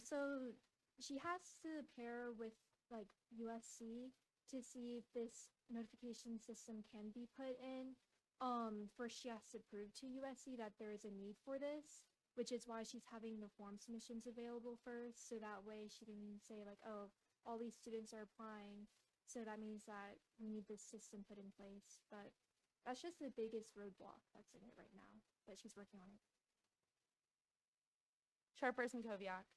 So she has to pair with like USC to see if this notification system can be put in. First she has to prove to USC that there is a need for this, which is why she's having the form submissions available first, so that way she can say like, oh, all these students are applying, so that means that we need this system put in place. But that's just the biggest roadblock that's in it right now, but she's working on it. Chairperson Koviak.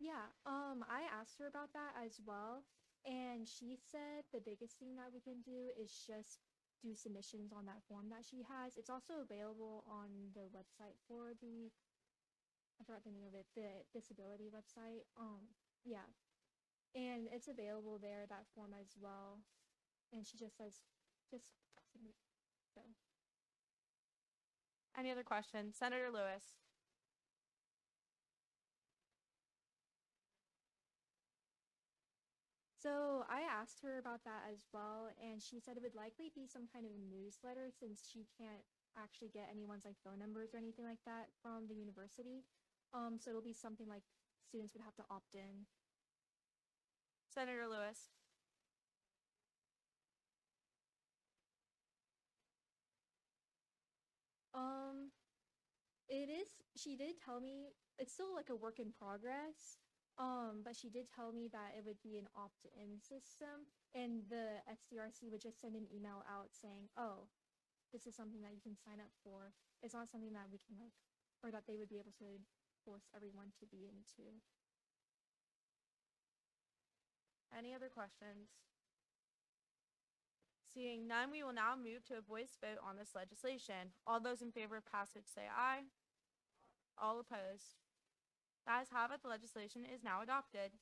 Yeah, I asked her about that as well, and she said the biggest thing that we can do is just do submissions on that form that she has. It's also available on the website for the, I forgot the name of it, the disability website. Yeah, and it's available there, that form as well. And she just says, just submit, so. Any other questions? Senator Lewis. So I asked her about that as well, and she said it would likely be some kind of newsletter since she can't actually get anyone's like phone numbers or anything like that from the university. So it'll be something like students would have to opt in. Senator Lewis. It is, she did tell me, it's still like a work in progress. But she did tell me that it would be an opt-in system, and the SDRC would just send an email out saying, oh, this is something that you can sign up for. It's not something that we can like, or that they would be able to force everyone to be into. Any other questions? Seeing none, we will now move to a voice vote on this legislation. All those in favor of passage say aye. All opposed. The ayes have it, the legislation is now adopted.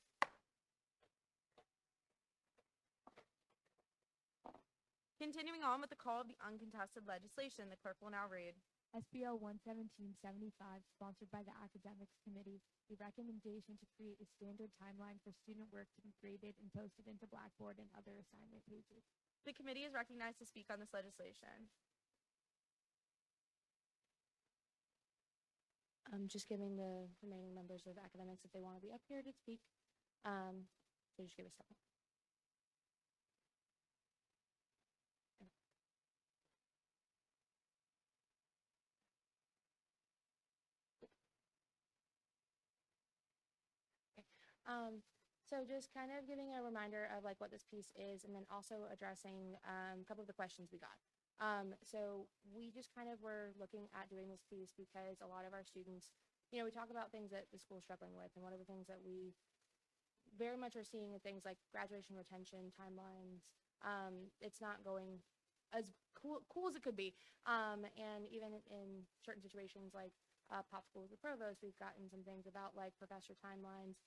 Continuing on with the call of the uncontested legislation, the clerk will now read. SBL 11775, sponsored by the Academics Committee, the recommendation to create a standard timeline for student work to be graded and posted into Blackboard and other assignment pages. The committee is recognized to speak on this legislation. Just giving the remaining members of academics if they want to be up here to speak. So just give us a second. So just kind of giving a reminder of like what this piece is, and then also addressing a couple of the questions we got. So we just kind of were looking at doing this piece because a lot of our students, you know, we talk about things that the school's struggling with, and one of the things that we very much are seeing are things like graduation retention timelines. It's not going as cool as it could be, and even in certain situations like pop school with the provost, we've gotten some things about like professor timelines,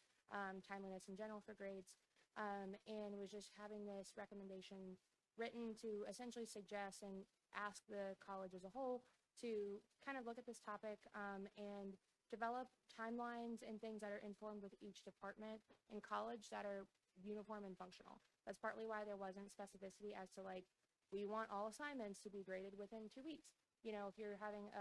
timeliness in general for grades, and was just having this recommendation written to essentially suggest and ask the college as a whole to kind of look at this topic and develop timelines and things that are informed with each department in college that are uniform and functional. That's partly why there wasn't specificity as to like, we want all assignments to be graded within 2 weeks. You know, if you're having,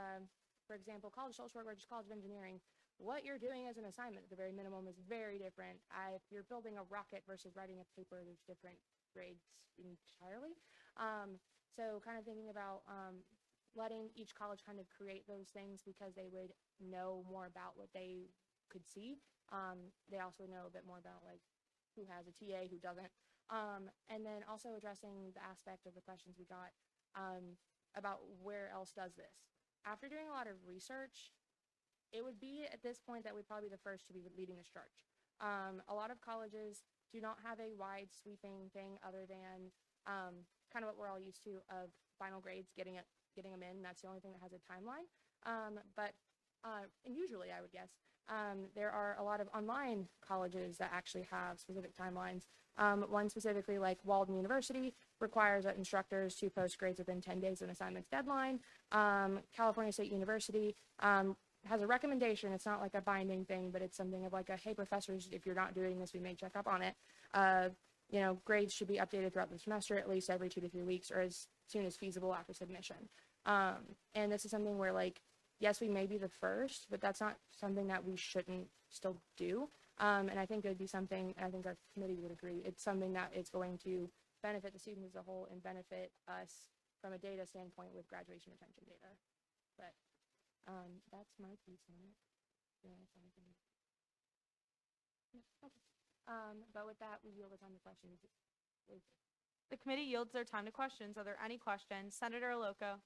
for example, college social work versus college of engineering, what you're doing as an assignment at the very minimum is very different. If you're building a rocket versus writing a paper, there's different grades entirely. So kind of thinking about letting each college kind of create those things because they would know more about what they could see. They also know a bit more about like who has a TA, who doesn't. And then also addressing the aspect of the questions we got about where else does this. After doing a lot of research, it would be at this point that we'd probably be the first to be leading this charge. A lot of colleges do not have a wide sweeping thing other than kind of what we're all used to of final grades, getting them in. That's the only thing that has a timeline. And usually I would guess, there are a lot of online colleges that actually have specific timelines. One specifically like Walden University requires that instructors to post grades within 10 days of an assignment's deadline. California State University has a recommendation. It's not like a binding thing, but it's something of like a, hey, professors, if you're not doing this, we may check up on it. You know, grades should be updated throughout the semester, at least every 2 to 3 weeks or as soon as feasible after submission. And this is something where like, yes, we may be the first, but that's not something that we shouldn't still do. And I think it would be something, I think our committee would agree, it's something that is going to benefit the students as a whole and benefit us from a data standpoint with graduation retention data. But that's my piece on it. Yeah, that's everything. Yeah, okay. But with that, we yield the time to questions. The committee yields their time to questions. Are there any questions? Senator Loco.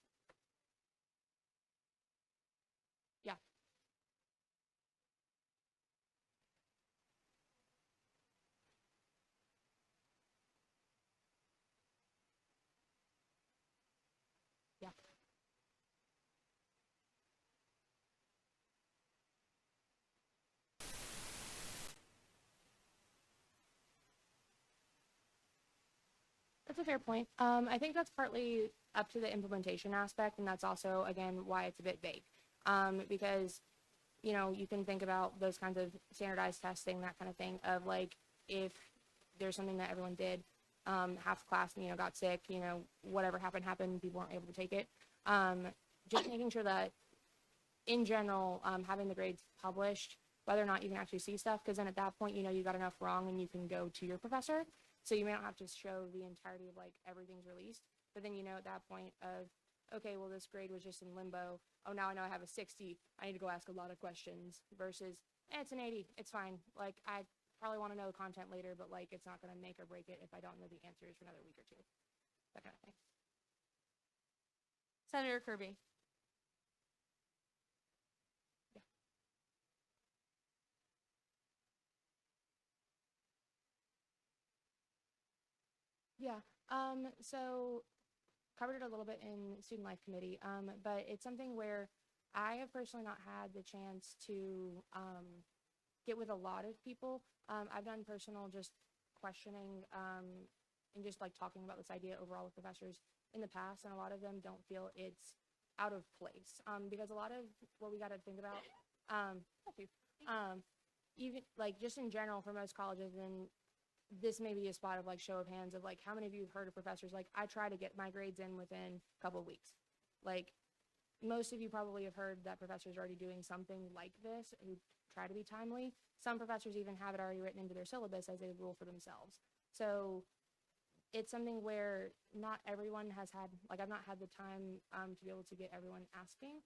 Yeah. Yeah. That's a fair point. I think that's partly up to the implementation aspect, and that's also, again, why it's a bit vague. Because, you know, you can think about those kinds of standardized testing, that kind of thing, of like, if there's something that everyone did, half the class, you know, got sick, you know, whatever happened, people weren't able to take it. Just making sure that, in general, having the grades published, whether or not you can actually see stuff, because then at that point, you know, you got enough wrong and you can go to your professor. So you may not have to show the entirety of like everything's released, but then you know at that point of, okay, well this grade was just in limbo. Oh, now I know I have a 60. I need to go ask a lot of questions versus, it's an 80. It's fine. Like I probably want to know the content later, but like it's not going to make or break it if I don't know the answers for another week or two. That kind of thing. Senator Kirby. Yeah, So covered it a little bit in student life committee, but it's something where I have personally not had the chance to get with a lot of people. I've done personal just questioning and just like talking about this idea overall with professors in the past, and a lot of them don't feel it's out of place because a lot of what we got to think about, even like just in general for most colleges, and this may be a spot of like show of hands of like how many of you have heard of professors like I try to get my grades in within a couple of weeks. Like most of you probably have heard that professors are already doing something like this who try to be timely. Some professors even have it already written into their syllabus as a rule for themselves. So it's something where not everyone has had, like I've not had the time to be able to get everyone asking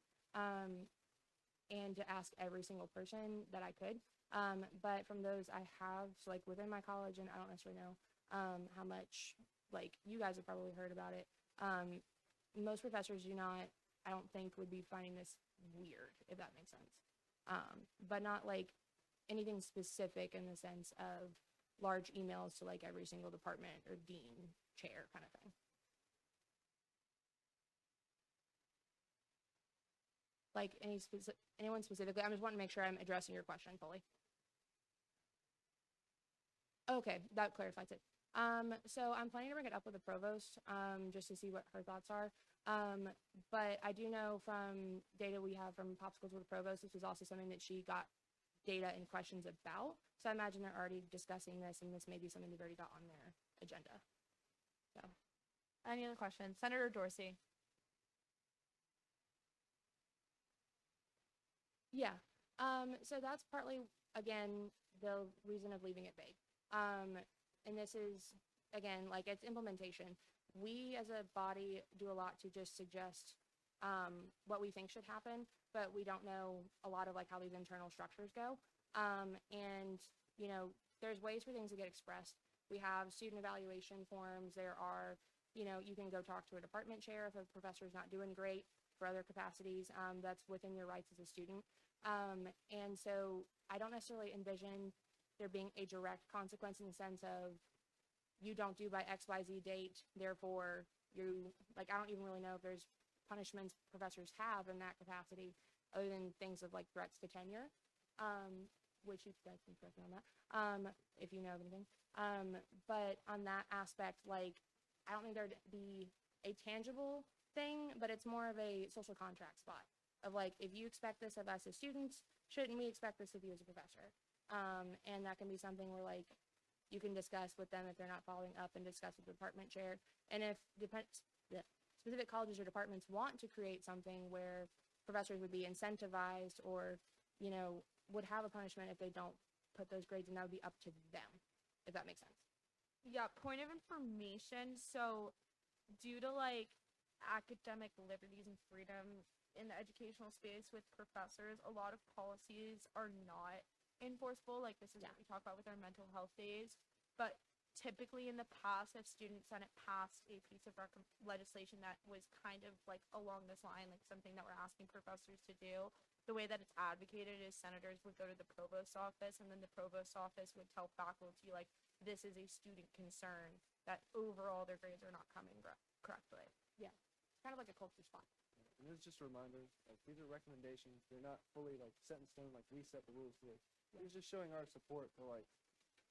and to ask every single person that I could. But from those I have, so like within my college, and I don't necessarily know how much, like you guys have probably heard about it. Most professors do not, I don't think, would be finding this weird, if that makes sense. But not like anything specific in the sense of large emails to like every single department or dean, chair kind of thing. Like anyone specifically? I'm just wanting to make sure I'm addressing your question fully. Okay, that clarifies it. So I'm planning to bring it up with the provost just to see what her thoughts are. But I do know from data we have from Popsicles with the provost, this was also something that she got data and questions about. So I imagine they're already discussing this, and this may be something they've already got on their agenda. So, Any other questions? Senator Dorsey. yeah. So that's partly, again, the reason of leaving it vague. And this is, again, like it's implementation. We as a body do a lot to just suggest what we think should happen, but we don't know a lot of like how these internal structures go. And, you know, there's ways for things to get expressed. We have student evaluation forms. There are, you know, you can go talk to a department chair if a professor is not doing great for other capacities. That's within your rights as a student. And so I don't necessarily envision there being a direct consequence in the sense of you don't do by XYZ date, therefore you, like, I don't even really know if there's punishments professors have in that capacity other than things of like threats to tenure, which you guys can correct me on that, if you know of anything. But on that aspect, like, I don't think there'd be a tangible thing, but it's more of a social contract spot of like, if you expect this of us as students, shouldn't we expect this of you as a professor? And that can be something where like you can discuss with them if they're not following up and discuss with the department chair. And if specific colleges or departments want to create something where professors would be incentivized or, you know, would have a punishment if they don't put those grades in, that would be up to them, if that makes sense. Yeah, point of information. So due to like academic liberties and freedom in the educational space with professors, a lot of policies are not enforceable. Like this is what we talk about with our mental health days. But typically in the past, if Student Senate passed a piece of legislation that was kind of like along this line, like something that we're asking professors to do, the way that it's advocated is senators would go to the provost office, and then the provost office would tell faculty, like, this is a student concern that overall their grades are not coming correctly. Yeah, it's kind of like a culture spot. And it's just a reminder, like these are recommendations. They're not fully like set in stone, like we set the rules here. It's just showing our support for like,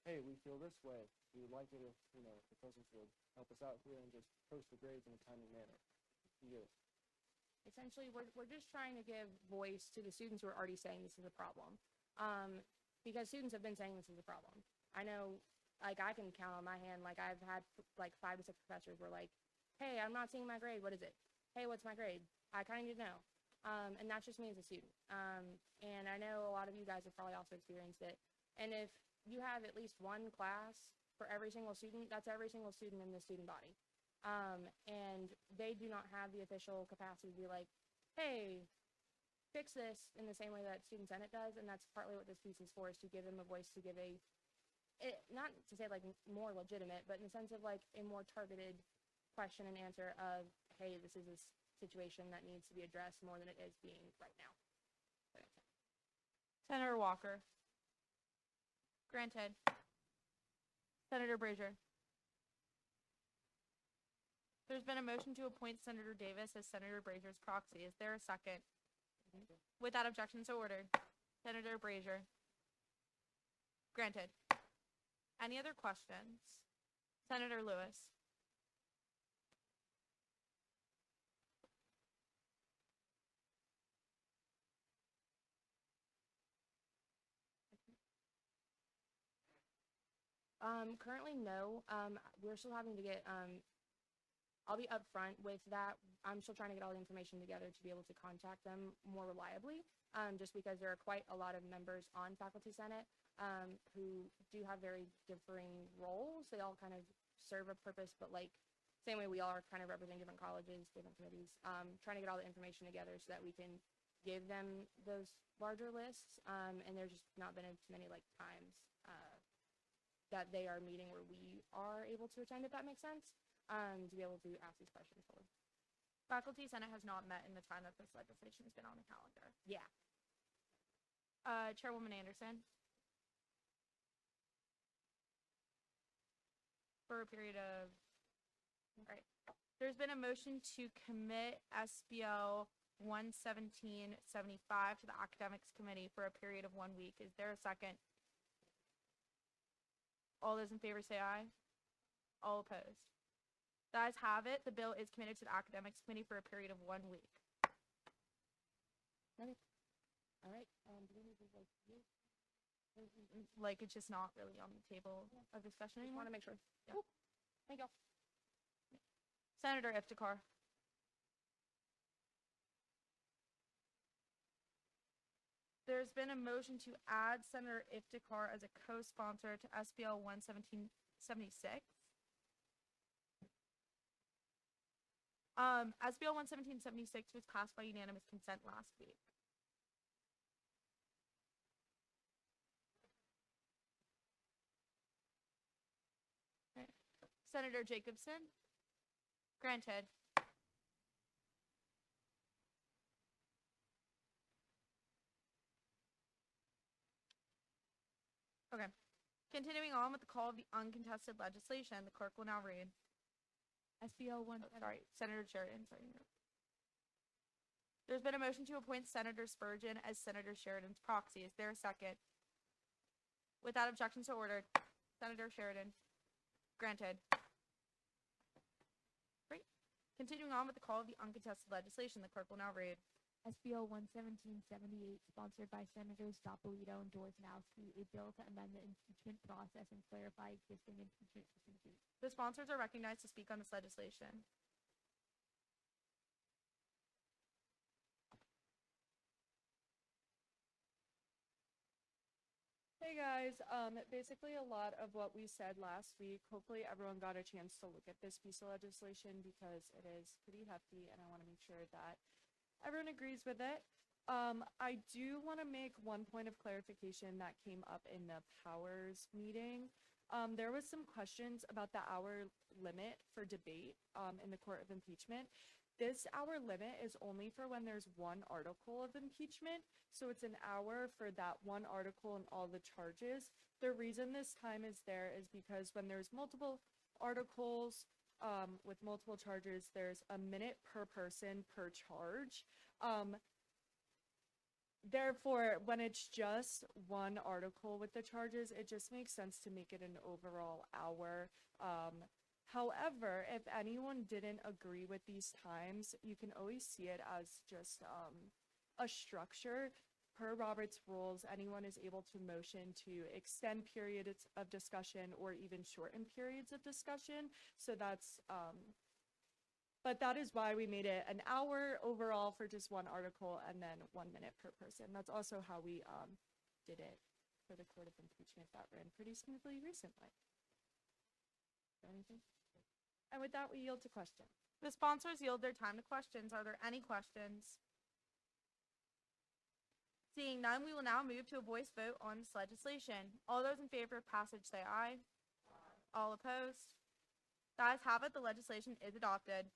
hey, we feel this way. We would like it if, you know, the president would help us out here and just post the grades in a timely manner. Yeah. Essentially, we're just trying to give voice to the students who are already saying this is a problem. Because students have been saying this is a problem. I know, like, I can count on my hand, like, I've had, like, 5 to 6 professors were like, hey, I'm not seeing my grade, what is it? Hey, what's my grade? I kind of need to know. And that's just me as a student. And I know a lot of you guys have probably also experienced it. And if you have at least one class for every single student, that's every single student in the student body. And they do not have the official capacity to be like, hey, fix this in the same way that Student Senate does. And that's partly what this piece is for, is to give them a voice, to give not to say like more legitimate, but in the sense of like a more targeted question and answer of, hey, this is a situation that needs to be addressed more than it is being right now. Senator Walker. Granted. Senator Brazier. There's been a motion to appoint Senator Davis as Senator Brazier's proxy. Is there a second? Without objection, so ordered. Senator Brazier. Granted. Any other questions? Senator Lewis. Currently, no. We're still having to get, I'll be upfront with that. I'm still trying to get all the information together to be able to contact them more reliably, just because there are quite a lot of members on Faculty Senate, who do have very differing roles. They all kind of serve a purpose, but like, same way we all are kind of representing different colleges, different committees, trying to get all the information together so that we can give them those larger lists. And there's just not been as many like times, that they are meeting where we are able to attend, if that makes sense, to be able to ask these questions fully. Faculty Senate has not met in the time that this legislation has been on the calendar. Yeah. Chairwoman Anderson. For a period of, all right. There's been a motion to commit SBL 11775 to the Academics Committee for a period of 1 week. Is there a second? All those in favor say aye. All opposed. The ayes have it. The bill is committed to the Academics Committee for a period of 1 week. Okay. All right. Do we need to like, Like, it's just not really on the table of discussion just anymore. want to make sure. Yeah. Cool. Thank y'all. Senator Iftikhar. There's been a motion to add Senator Iftikhar as a co-sponsor to SBL 11776. SBL 11776 was passed by unanimous consent last week. Okay. Senator Jacobson. Granted. Okay. Continuing on with the call of the uncontested legislation, the clerk will now read. SBL 1. Sorry, Senator Sheridan. Sorry. There's been a motion to appoint Senator Spurgeon as Senator Sheridan's proxy. Is there a second? Without objection, so ordered. Senator Sheridan. Granted. Great. Continuing on with the call of the uncontested legislation, the clerk will now read. SBL 11778, sponsored by Senators Doppolito and Dorosnowski, a bill to amend the impeachment process and clarify existing impeachment procedures. The sponsors are recognized to speak on this legislation. Hey guys, basically a lot of what we said last week. Hopefully everyone got a chance to look at this piece of legislation because it is pretty hefty and I want to make sure that everyone agrees with it. I do want to make one point of clarification that came up in the powers meeting. There was some questions about the hour limit for debate in the court of impeachment. This hour limit is only for when there's one article of impeachment. So it's an hour for that one article and all the charges. The reason this time is there is because when there's multiple articles with multiple charges, there's a minute per person per charge. Therefore, when it's just one article with the charges, it just makes sense to make it an overall hour. However, if anyone didn't agree with these times, you can always see it as just a structure. Per Robert's rules, anyone is able to motion to extend periods of discussion or even shorten periods of discussion. So that's, but that is why we made it an hour overall for just one article and then 1 minute per person. That's also how we did it for the court of impeachment that ran pretty smoothly recently. Anything? And with that, we yield to questions. The sponsors yield their time to questions. Are there any questions? Seeing none, we will now move to a voice vote on this legislation. All those in favor of passage say aye. All opposed? The ayes have it. The legislation is adopted.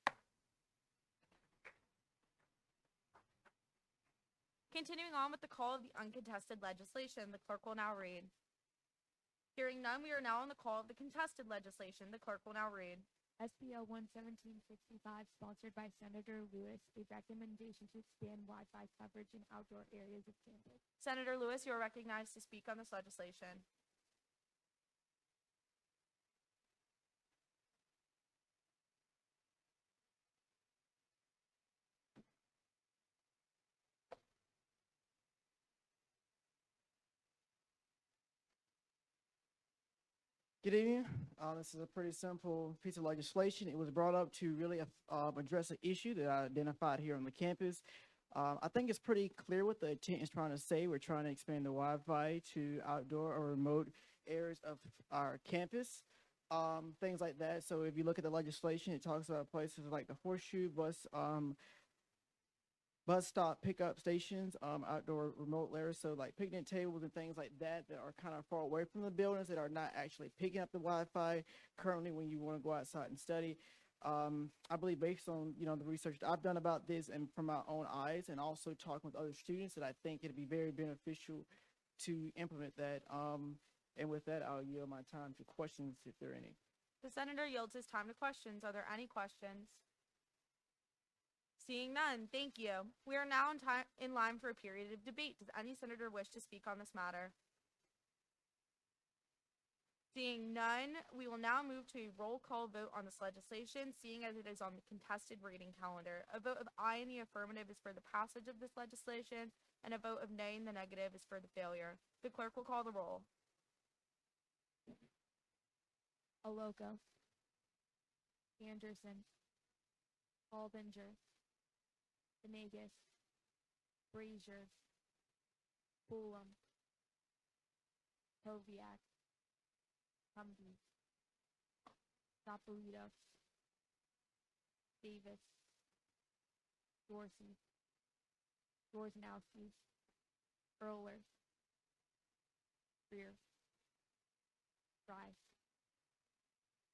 Continuing on with the call of the uncontested legislation, the clerk will now read. Hearing none, we are now on the call of the contested legislation. The clerk will now read. SBL 11765, sponsored by Senator Lewis, a recommendation to expand Wi-Fi coverage in outdoor areas of campus. Senator Lewis, you are recognized to speak on this legislation. Good evening. This is a pretty simple piece of legislation. It was brought up to really address an issue that I identified here on the campus. I think it's pretty clear what the intent is trying to say. We're trying to expand the Wi-Fi to outdoor or remote areas of our campus, things like that. So if you look at the legislation, it talks about places like the Horseshoe bus stop pickup stations, outdoor remote areas, so like picnic tables and things like that that are kind of far away from the buildings that are not actually picking up the Wi-Fi currently when you want to go outside and study. I believe based on the research that I've done about this and from my own eyes and also talking with other students that I think it'd be very beneficial to implement that. And with that, I'll yield my time to questions if there are any. The senator yields his time to questions. Are there any questions? Seeing none, thank you. We are now in line for a period of debate. Does any senator wish to speak on this matter? Seeing none, we will now move to a roll call vote on this legislation, seeing as it is on the contested reading calendar. A vote of aye in the affirmative is for the passage of this legislation, and a vote of nay in the negative is for the failure. The clerk will call the roll. Aloka, Anderson, Baldinger, Venegas, Brazier, Fulham, Koviak, Humvee, Sapolito, Davis, Dorsey, Dorznowski, Erler, Greer, Fry,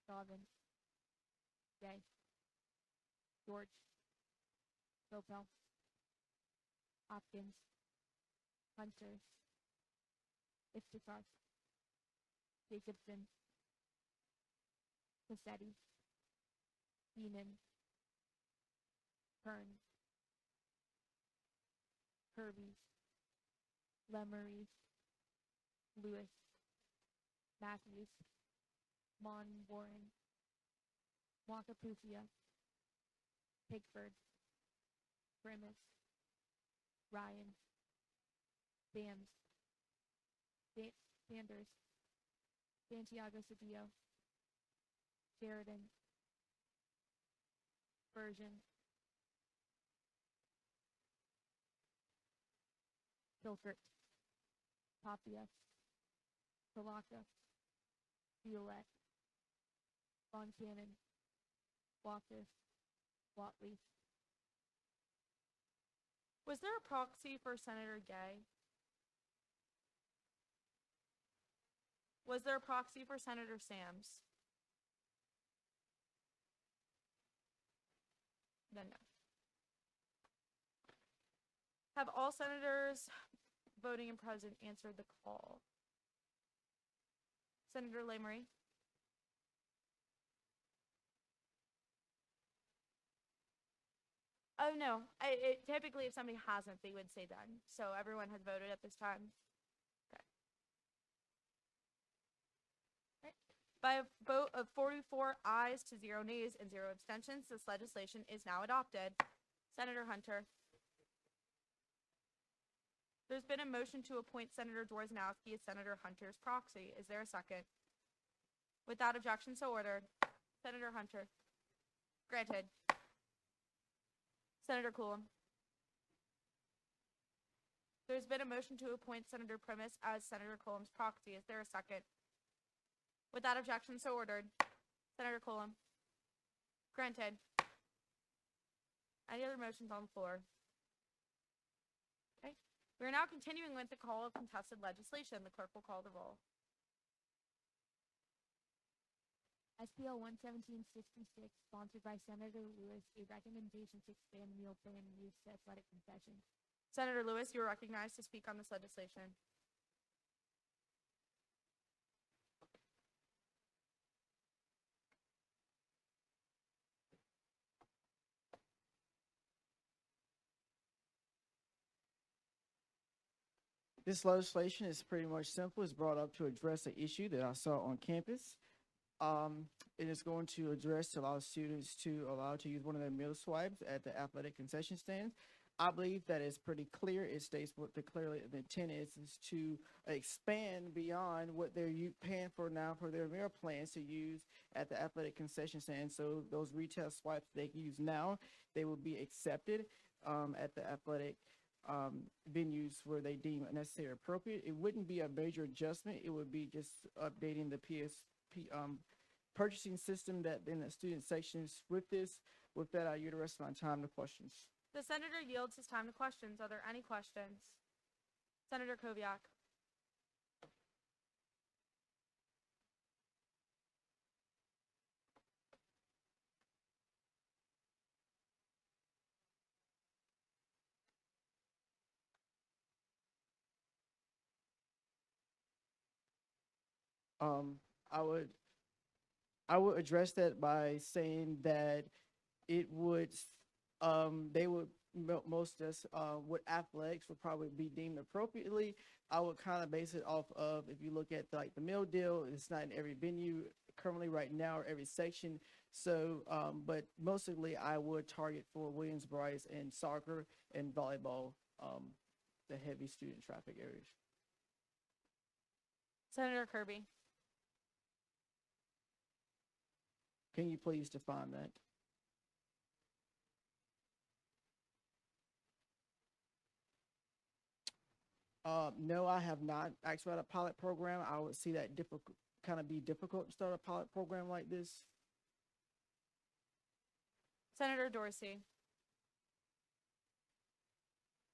Dobbin, Day, George, Gopel, Hopkins, Hunter, Iftikhar, Jacobson, Cassetti, Keenan, Kern, Kirby, Lemery, Lewis, Matthews, Mon Warren, Wakapufia, Pigford, Grimace, Ryan, Bams, Sanders, Santiago Cedillo, Sheridan, Bergen, Hilkert, Tapia, Salaka, Violette, Von Cannon, Walker, Watley. Was there a proxy for Senator Gay? Was there a proxy for Senator Sams? Then no. Have all senators voting and present answered the call? Senator Lemery? Oh, no. Typically, if somebody hasn't, they would say done. So everyone has voted at this time? Okay. Right. By a vote of 44 ayes to 0 nays and 0 abstentions, this legislation is now adopted. Senator Hunter. There's been a motion to appoint Senator Dorznowski as Senator Hunter's proxy. Is there a second? Without objection, so ordered. Senator Hunter. Granted. Senator Coulomb. There's been a motion to appoint Senator Primus as Senator Coulomb's proxy. Is there a second? Without objection, so ordered. Senator Coulomb. Granted. Any other motions on the floor? Okay. We are now continuing with the call of contested legislation. The clerk will call the roll. SBL 11766, sponsored by Senator Lewis, a recommendation to expand meal plan use to athletic concessions. Senator Lewis, you are recognized to speak on this legislation. This legislation is pretty much simple. It's brought up to address an issue that I saw on campus. It is going to address to allow students to use one of their meal swipes at the athletic concession stands. I believe that it's pretty clear. It states what the intent is to expand beyond what they're paying for now for their meal plans to use at the athletic concession stand. So those retail swipes they can use now, they will be accepted at the athletic venues where they deem necessary or appropriate. It wouldn't be a major adjustment. It would be just updating the PSP purchasing system that in the student sections with this. With that, I yield the rest of my time to questions. The senator yields his time to questions. Are there any questions? Senator Koviak. Um, I would address that by saying that it would, they would most of us with athletics would probably be deemed appropriately. I would kind of base it off of if you look at like the meal deal, it's not in every venue currently right now or every section. So, but mostly I would target for Williams-Brice and soccer and volleyball, the heavy student traffic areas. Senator Kirby. Can you please define that? No, I have not asked about a pilot program. I would see that kind of be difficult to start a pilot program like this. Senator Dorsey.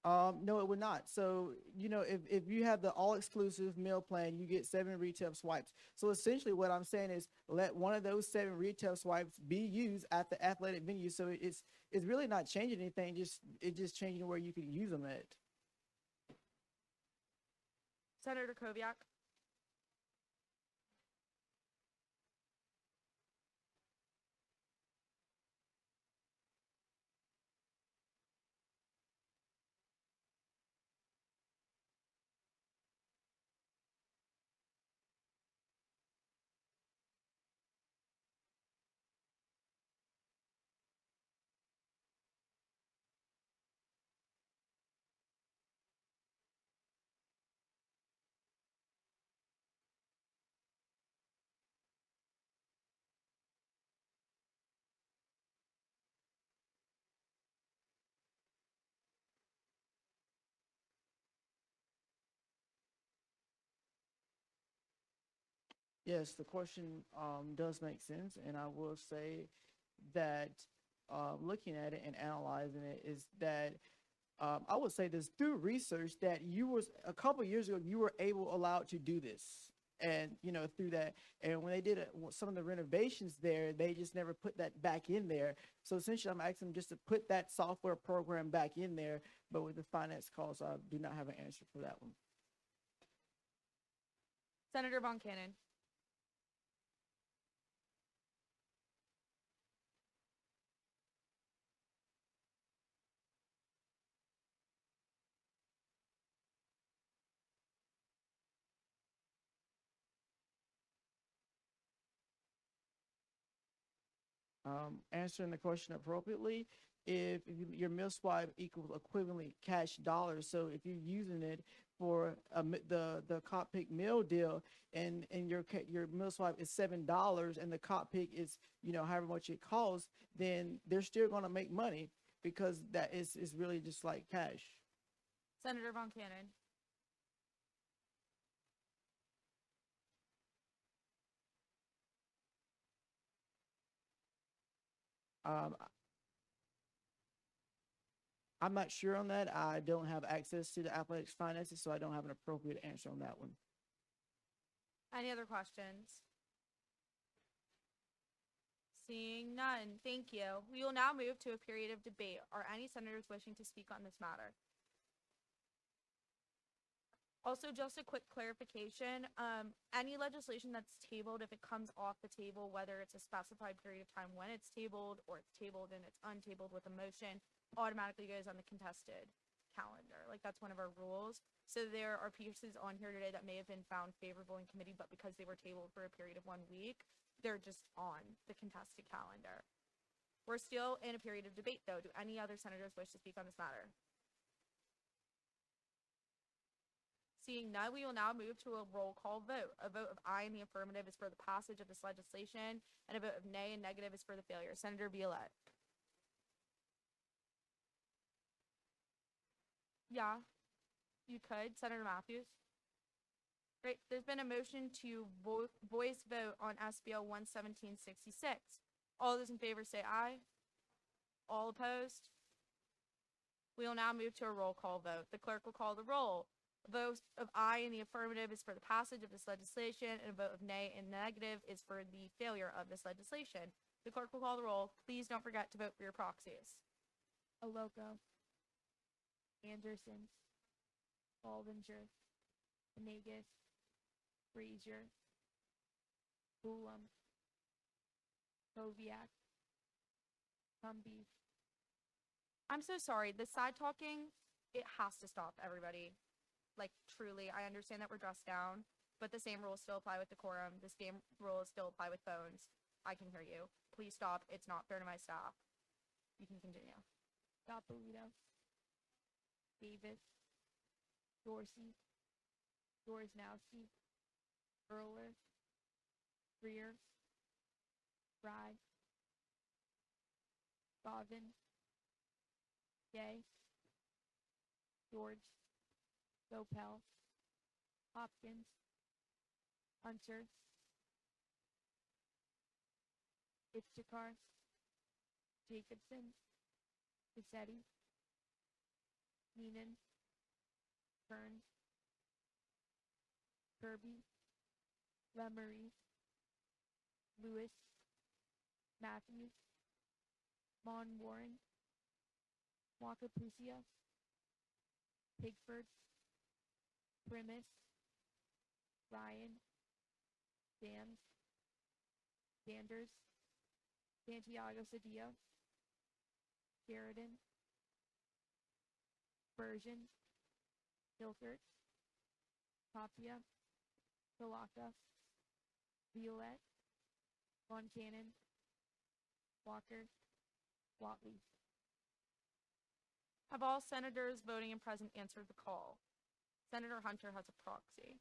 No, it would not. So, you know, if you have the all-exclusive meal plan, you get 7 retail swipes. So essentially what I'm saying is let one of those 7 retail swipes be used at the athletic venue. So it's really not changing anything, it's just changing where you can use them at. Senator Koviak. Yes, the question does make sense, and I will say that looking at it and analyzing it is that I would say this through research that you was a couple years ago you were allowed to do this, and you know through that, and when they did some of the renovations there, they just never put that back in there. So essentially, I'm asking them just to put that software program back in there, but with the finance costs, I do not have an answer for that one. Senator Von Cannon. Answering the question appropriately, if your meal swipe equals equivalently cash dollars, so if you're using it for the Copic meal deal and your meal swipe is $7 and the Copic is however much it costs, then they're still going to make money because that is really just like cash. Senator Von Cannon. I'm not sure on that. I don't have access to the athletics finances, so I don't have an appropriate answer on that one. Any other questions? Seeing none, thank you. We will now move to a period of debate. Are any senators wishing to speak on this matter? Also, just a quick clarification, any legislation that's tabled, if it comes off the table, whether it's a specified period of time when it's tabled or it's tabled and it's untabled with a motion, automatically goes on the contested calendar. Like, that's one of our rules. So there are pieces on here today that may have been found favorable in committee, but because they were tabled for a period of 1 week, they're just on the contested calendar. We're still in a period of debate, though. Do any other senators wish to speak on this matter? Seeing none, we will now move to a roll call vote. A vote of aye in the affirmative is for the passage of this legislation, and a vote of nay and negative is for the failure. Senator Violette. Yeah, you could. Senator Matthews. Great. There's been a motion to voice vote on SBL 11766. All those in favor say aye. All opposed? We will now move to a roll call vote. The clerk will call the roll. A vote of aye in the affirmative is for the passage of this legislation, and a vote of nay and negative is for the failure of this legislation. The clerk will call the roll. Please don't forget to vote for your proxies. Aloco. Anderson. Baldinger. Venegas. Frazier. Bulum. Koviak. Cumby. I'm so sorry. The side talking, it has to stop, everybody. Like, truly, I understand that we're dressed down, but the same rules still apply with decorum. The same rules still apply with phones. I can hear you. Please stop. It's not fair to my staff. You can continue. Gapolito. Davis. Dorsey. Dorsnowski. Erler. Greer. Fry. Gavin. Gay. George. Gopel. Hopkins. Hunter. Iftikhar. Jacobson. Cassetti. Keenan. Kern. Kirby. Lemery. Lewis. Matthews. Mon Warren. Wakapusia. Pigford. Primus. Ryan. Dams. Sanders. Santiago Cedillo. Sheridan. Bergen. Hilkert. Tapia. Salaka. Violette. Von Cannon. Walker. Watley. Have all senators voting and present answered the call? Senator Hunter has a proxy.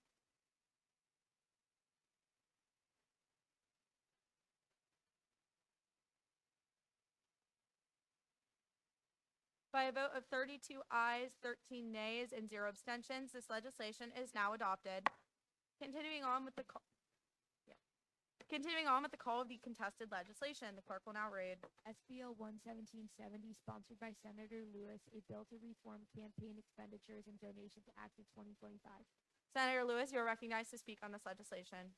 By a vote of 32 ayes, 13 nays, and 0 abstentions, this legislation is now adopted. Continuing on with the call. Continuing on with the call of the contested legislation, the clerk will now read. SBL 11770, sponsored by Senator Lewis, a bill to reform campaign expenditures and donations Act of 2025. Senator Lewis, you are recognized to speak on this legislation.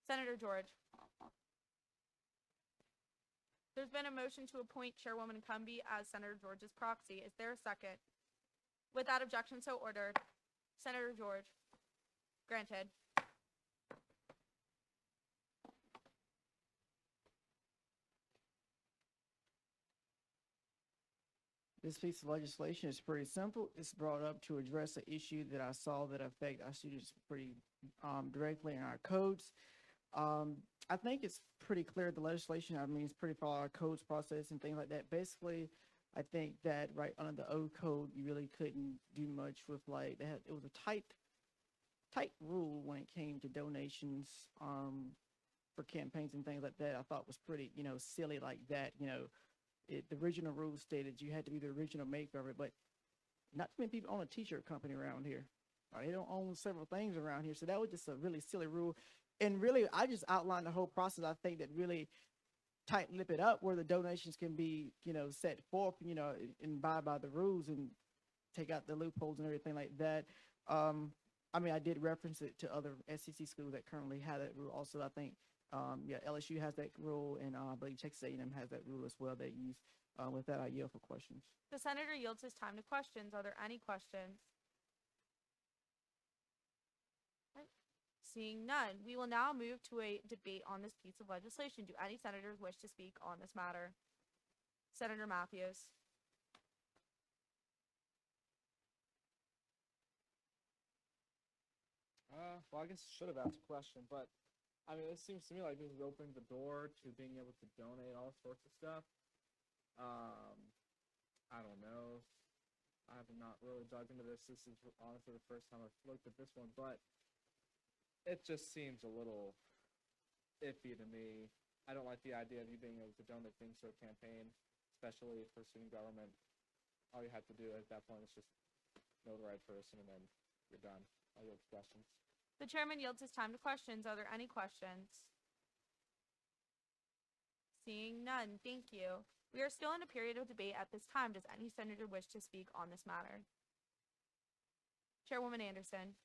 Senator George. There's been a motion to appoint Chairwoman Cumby as Senator George's proxy. Is there a second? Without objection, so ordered. Senator George. Granted. This piece of legislation is pretty simple. It's brought up to address an issue that I saw that affect our students pretty directly in our codes. I think it's pretty clear the legislation, I mean, it's pretty far our codes process and things like that. Basically, I think that right under the O code, you really couldn't do much with like that. It was a tight rule when it came to donations for campaigns and things like that. I thought was pretty, silly like that. The original rule stated you had to be the original maker of it, but not too many people own a t-shirt company around here. Or they don't own several things around here. So that was just a really silly rule. And really, I just outlined the whole process. I think that really tight-lip it up where the donations can be, set forth, and by the rules and take out the loopholes and everything like that. I mean, I did reference it to other SEC schools that currently have that rule. Also, I think, LSU has that rule, and I believe Texas A&M has that rule as well they use. With that, I yield for questions. The senator yields his time to questions. Are there any questions? Seeing none, we will now move to a debate on this piece of legislation. Do any senators wish to speak on this matter? Senator Matthews. Well, I guess I should have asked a question, but I mean, it seems to me like this is opening the door to being able to donate all sorts of stuff. I don't know. I have not really dug into this. This is honestly the first time I've looked at this one, but it just seems a little iffy to me. I don't like the idea of you being able to donate things to a campaign, especially for student government. All you have to do at that point is just know the right person, and then you're done. I'll yield to questions. The chairman yields his time to questions. Are there any questions? Seeing none, thank you. We are still in a period of debate at this time. Does any senator wish to speak on this matter? Chairwoman Anderson.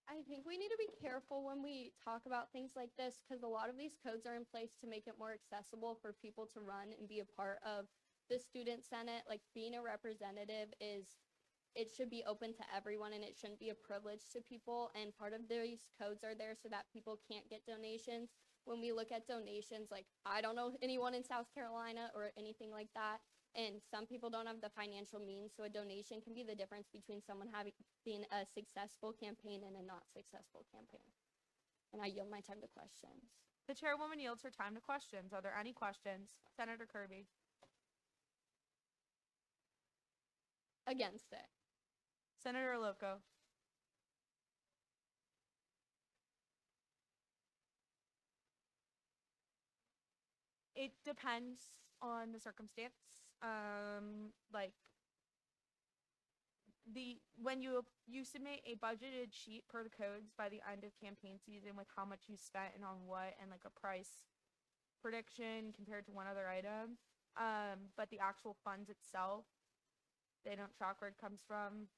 I think we need to be careful when we talk about things like this because a lot of these codes are in place to make it more accessible for people to run and be a part of the student senate. Like being a representative it should be open to everyone and it shouldn't be a privilege to people. And part of these codes are there so that people can't get donations. When we look at donations, like I don't know anyone in South Carolina or anything like that. And some people don't have the financial means. So a donation can be the difference between someone being a successful campaign and a not successful campaign. And I yield my time to questions. The chairwoman yields her time to questions. Are there any questions? Senator Kirby. Against it. Senator Loco. It depends on the circumstance. When you submit a budgeted sheet per the codes by the end of campaign season with how much you spent and on what and like a price prediction compared to one other item, but the actual funds itself, they don't track where it comes from.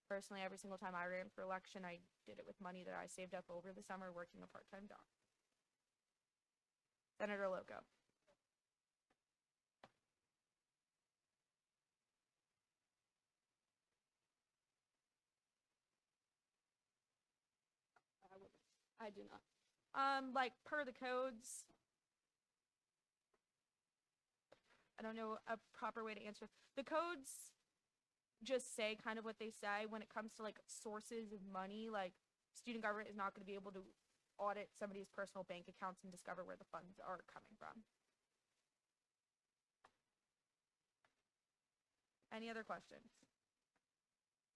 Personally, every single time I ran for election, I did it with money that I saved up over the summer working a part-time job. Senator Loco. I do not. Like per the codes, I don't know a proper way to answer. The codes just say kind of what they say when it comes to like sources of money. Like student government is not going to be able to audit somebody's personal bank accounts and discover where the funds are coming from. Any other questions?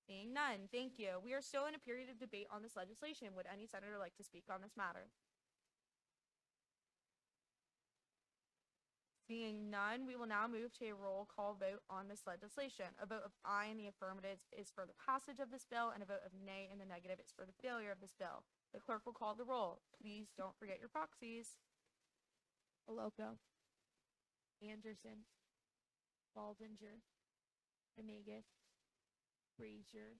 Seeing none, thank you. We are still in a period of debate on this legislation. Would any senator like to speak on this matter? Seeing none, we will now move to a roll call vote on this legislation. A vote of aye in the affirmative is for the passage of this bill, and a vote of nay in the negative is for the failure of this bill. The clerk will call the roll. Please don't forget your proxies. Aloco. Anderson. Baldinger. Venegas. Frazier.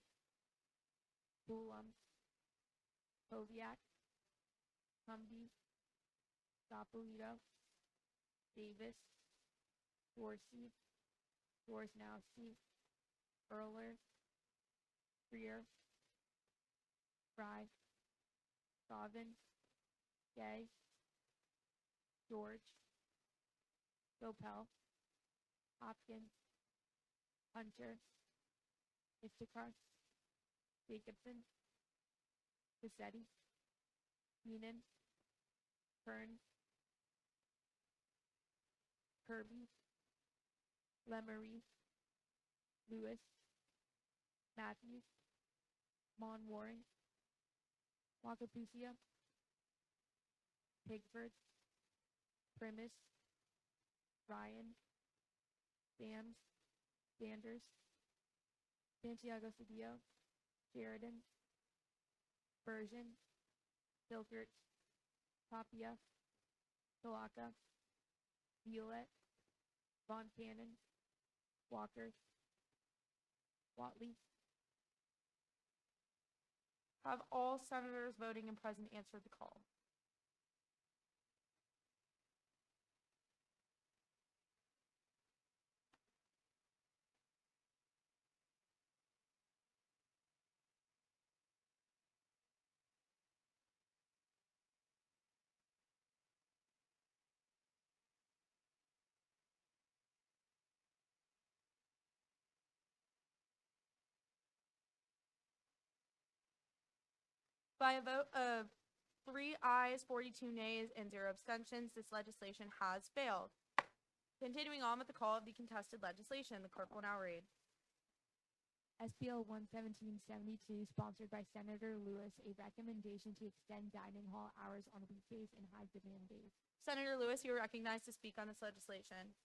Bulum. Koviak. Humby. Sapolito. Davis. Dorsey. Dorsnowski. Erler. Freer. Fry. Dobbin. Gay. George. Gopel. Hopkins. Hunter. Istakar. Jacobson. Cassetti. Keenan. Kern. Kirby. Lemery. Lewis. Matthews. Monwaring. Wakapusia. Pigford. Primus. Ryan. Sams. Sanders. Santiago Cedillo. Sheridan. Bergen. Hilgert. Tapia. Solaka. Violet. Von Cannon. Walker. Watley. Have all senators voting and present answered the call? By a vote of 3 ayes, 42 nays, and 0 abstentions, this legislation has failed. Continuing on with the call of the contested legislation, the clerk will now read. SBL 11772, sponsored by Senator Lewis, a recommendation to extend dining hall hours on weekdays and high demand days. Senator Lewis, you are recognized to speak on this legislation.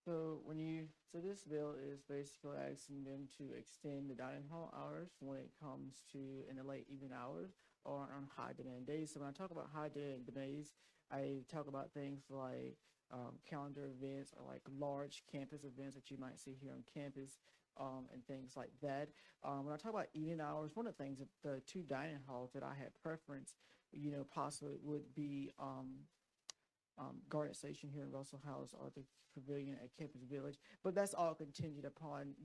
So this bill is basically asking them to extend the dining hall hours when it comes to in the late evening hours or on high demand days. So when I talk about high demand days, I talk about things like calendar events or like large campus events that you might see here on campus, and things like that. When I talk about evening hours, one of the things that the two dining halls that I had preference, possibly would be Garden Station here in Russell House or the Pavilion at Campus Village, but that's all contingent upon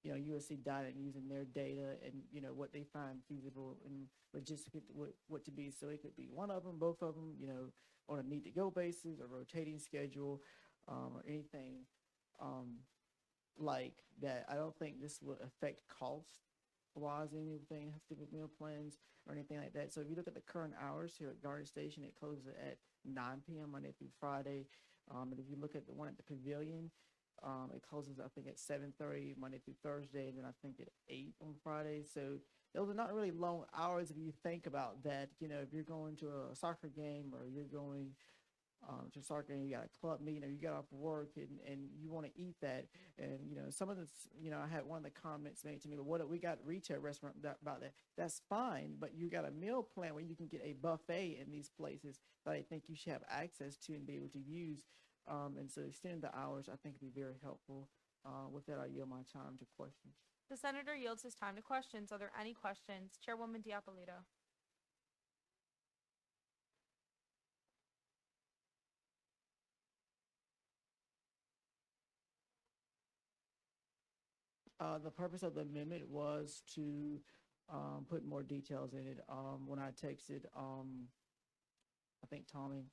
USC Dining using their data and what they find feasible and logistic what to be. So it could be one of them, both of them, on a need to go basis or rotating schedule, or anything like that. I don't think this will affect cost wise anything has to do with meal plans or anything like that. So if you look at the current hours here at Garden Station, it closes at 9 p.m. Monday through Friday. And if you look at the one at the Pavilion, it closes I think at 7:30 Monday through Thursday, and then I think at 8 on Friday. So those are not really long hours if you think about that. If you're going to a soccer game or you're going to a soccer game, you got a club meeting or you got off work and you want to eat that. And, some of this, I had one of the comments made to me, well, we got retail restaurant about that. That's fine, but you got a meal plan where you can get a buffet in these places that I think you should have access to and be able to use. And so extending the hours, I think would be very helpful. With that, I yield my time to questions. The senator yields his time to questions. Are there any questions? Chairwoman Diapolito. The purpose of the amendment was to put more details in it. When I texted, I think Tommy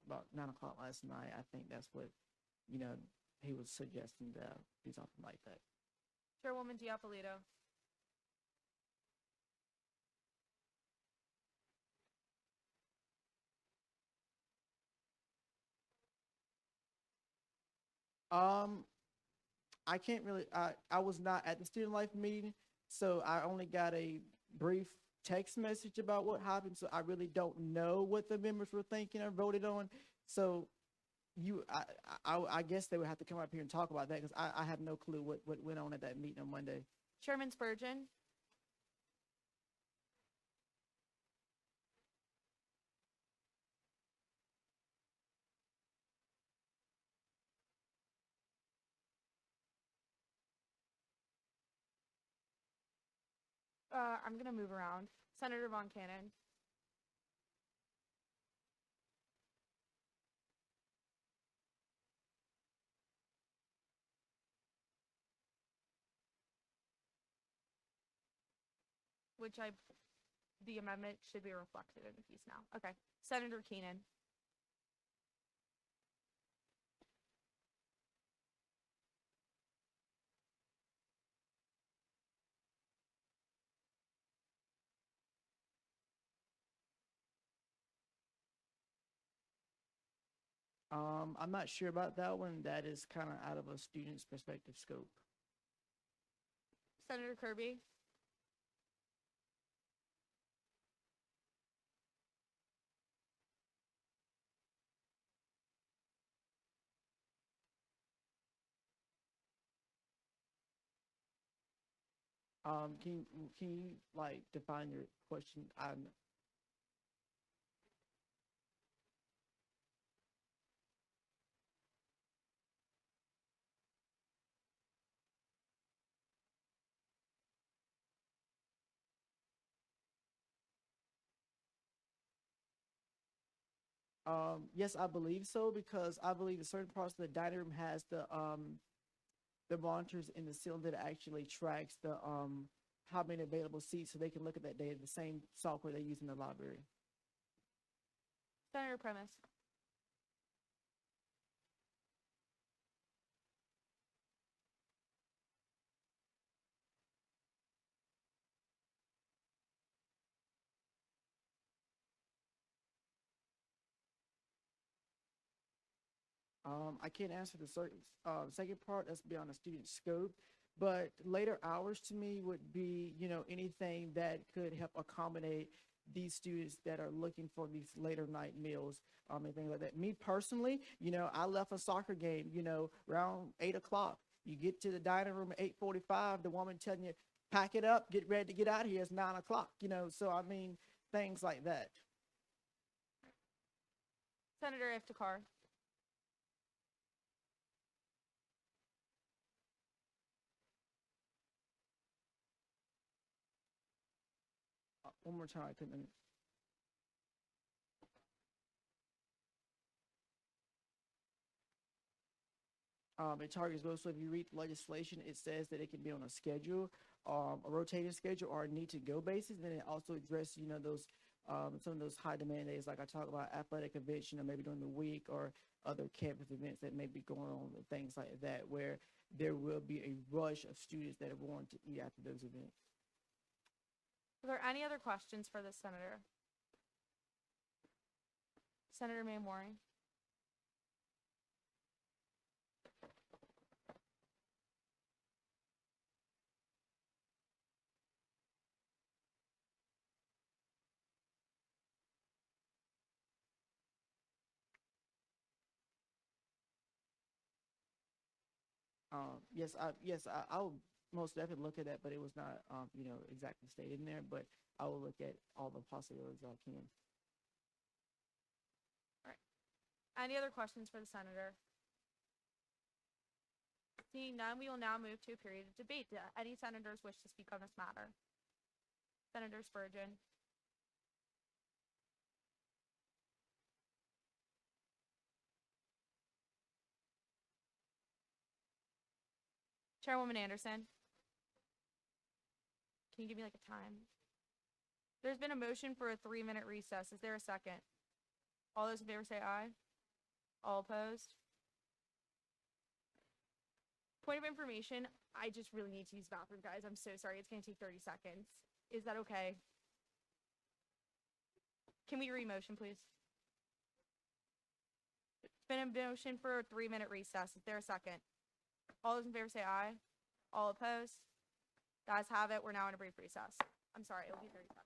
about 9 o'clock last night, I think that's what, he was suggesting to do something like that. Chairwoman Diapolito. I can't really, I was not at the student life meeting, so I only got a brief text message about what happened, so I really don't know what the members were thinking or voted on. So I guess they would have to come up here and talk about that because I have no clue what went on at that meeting on Monday. Chairman Spurgeon. I'm going to move around. Senator Von Cannon. The amendment should be reflected in the piece now. Okay. Senator Keenan. I'm not sure about that one. That is kind of out of a student's perspective scope. Senator Kirby. Can you like define your question? Yes, I believe so because I believe in certain parts of the dining room has the monitors in the ceiling that actually tracks the how many available seats so they can look at that data, the same software they use in the library. Senator Primus. I can't answer the second part. That's beyond the student scope. But later hours to me would be, anything that could help accommodate these students that are looking for these later night meals, and things like that. Me personally, I left a soccer game, around 8 o'clock. You get to the dining room at 8:45. The woman telling you, pack it up, get ready to get out of here. It's 9 o'clock. So I mean, things like that. Senator Iftikhar. One more time, I couldn't. It targets both. So if you read the legislation, it says that it can be on a schedule, a rotating schedule, or a need-to-go basis. Then it also addresses, those some of those high demand days, like I talk about athletic events, maybe during the week, or other campus events that may be going on, and things like that, where there will be a rush of students that are going to eat after those events. Are there any other questions for the senator? Senator Manwaring. I'll most definitely look at that, but it was not, exactly stated in there, but I will look at all the possibilities I can. All right. Any other questions for the senator? Seeing none, we will now move to a period of debate. Do any senators wish to speak on this matter? Senator Spurgeon. Chairwoman Anderson. Can you give me like a time? There's been a motion for a 3-minute recess. Is there a second? All those in favor say aye. All opposed? Point of information, I just really need to use the bathroom, guys. I'm so sorry. It's going to take 30 seconds. Is that okay? Can we re-motion, please? It's been a motion for a 3-minute recess. Is there a second? All those in favor say aye. All opposed? Guys have it. We're now in a brief recess. I'm sorry. It'll be 30 seconds.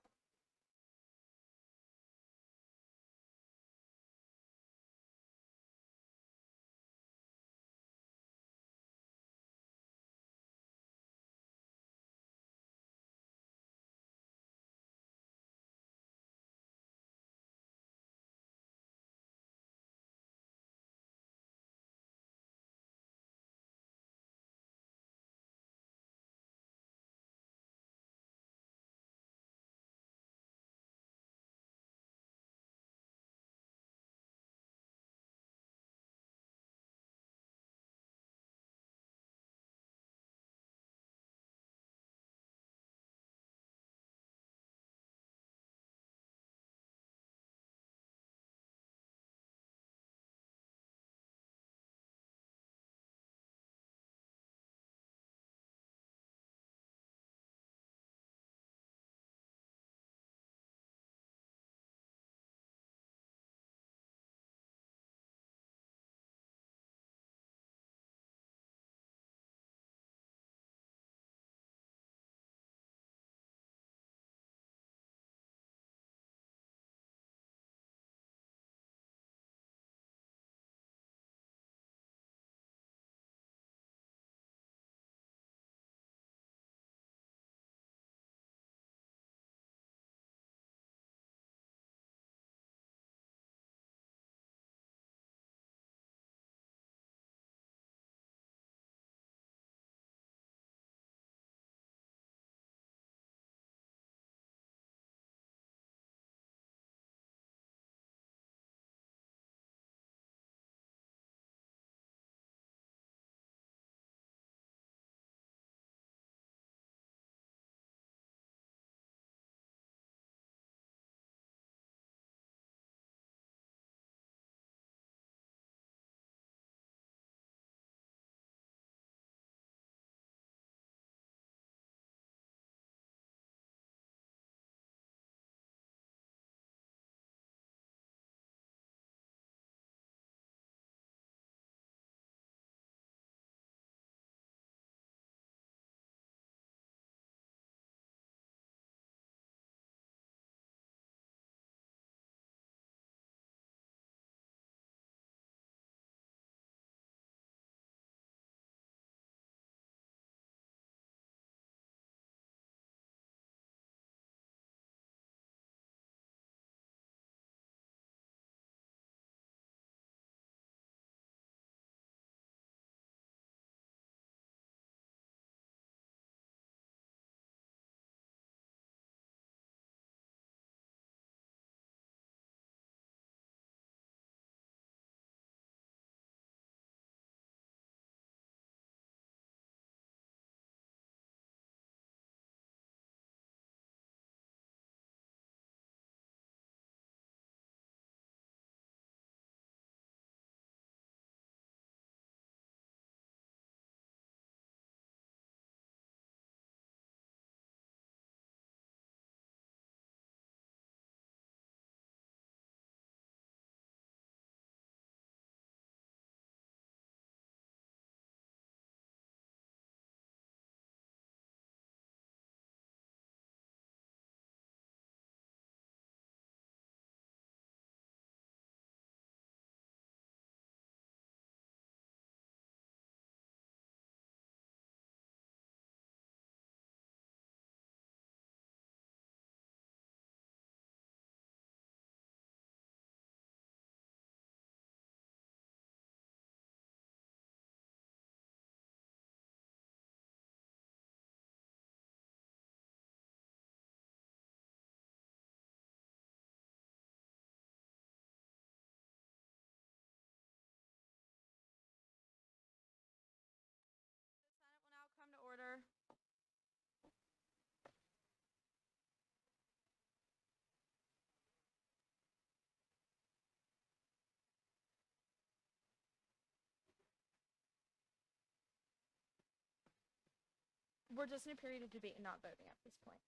we're just in a period of debate and not voting at this point.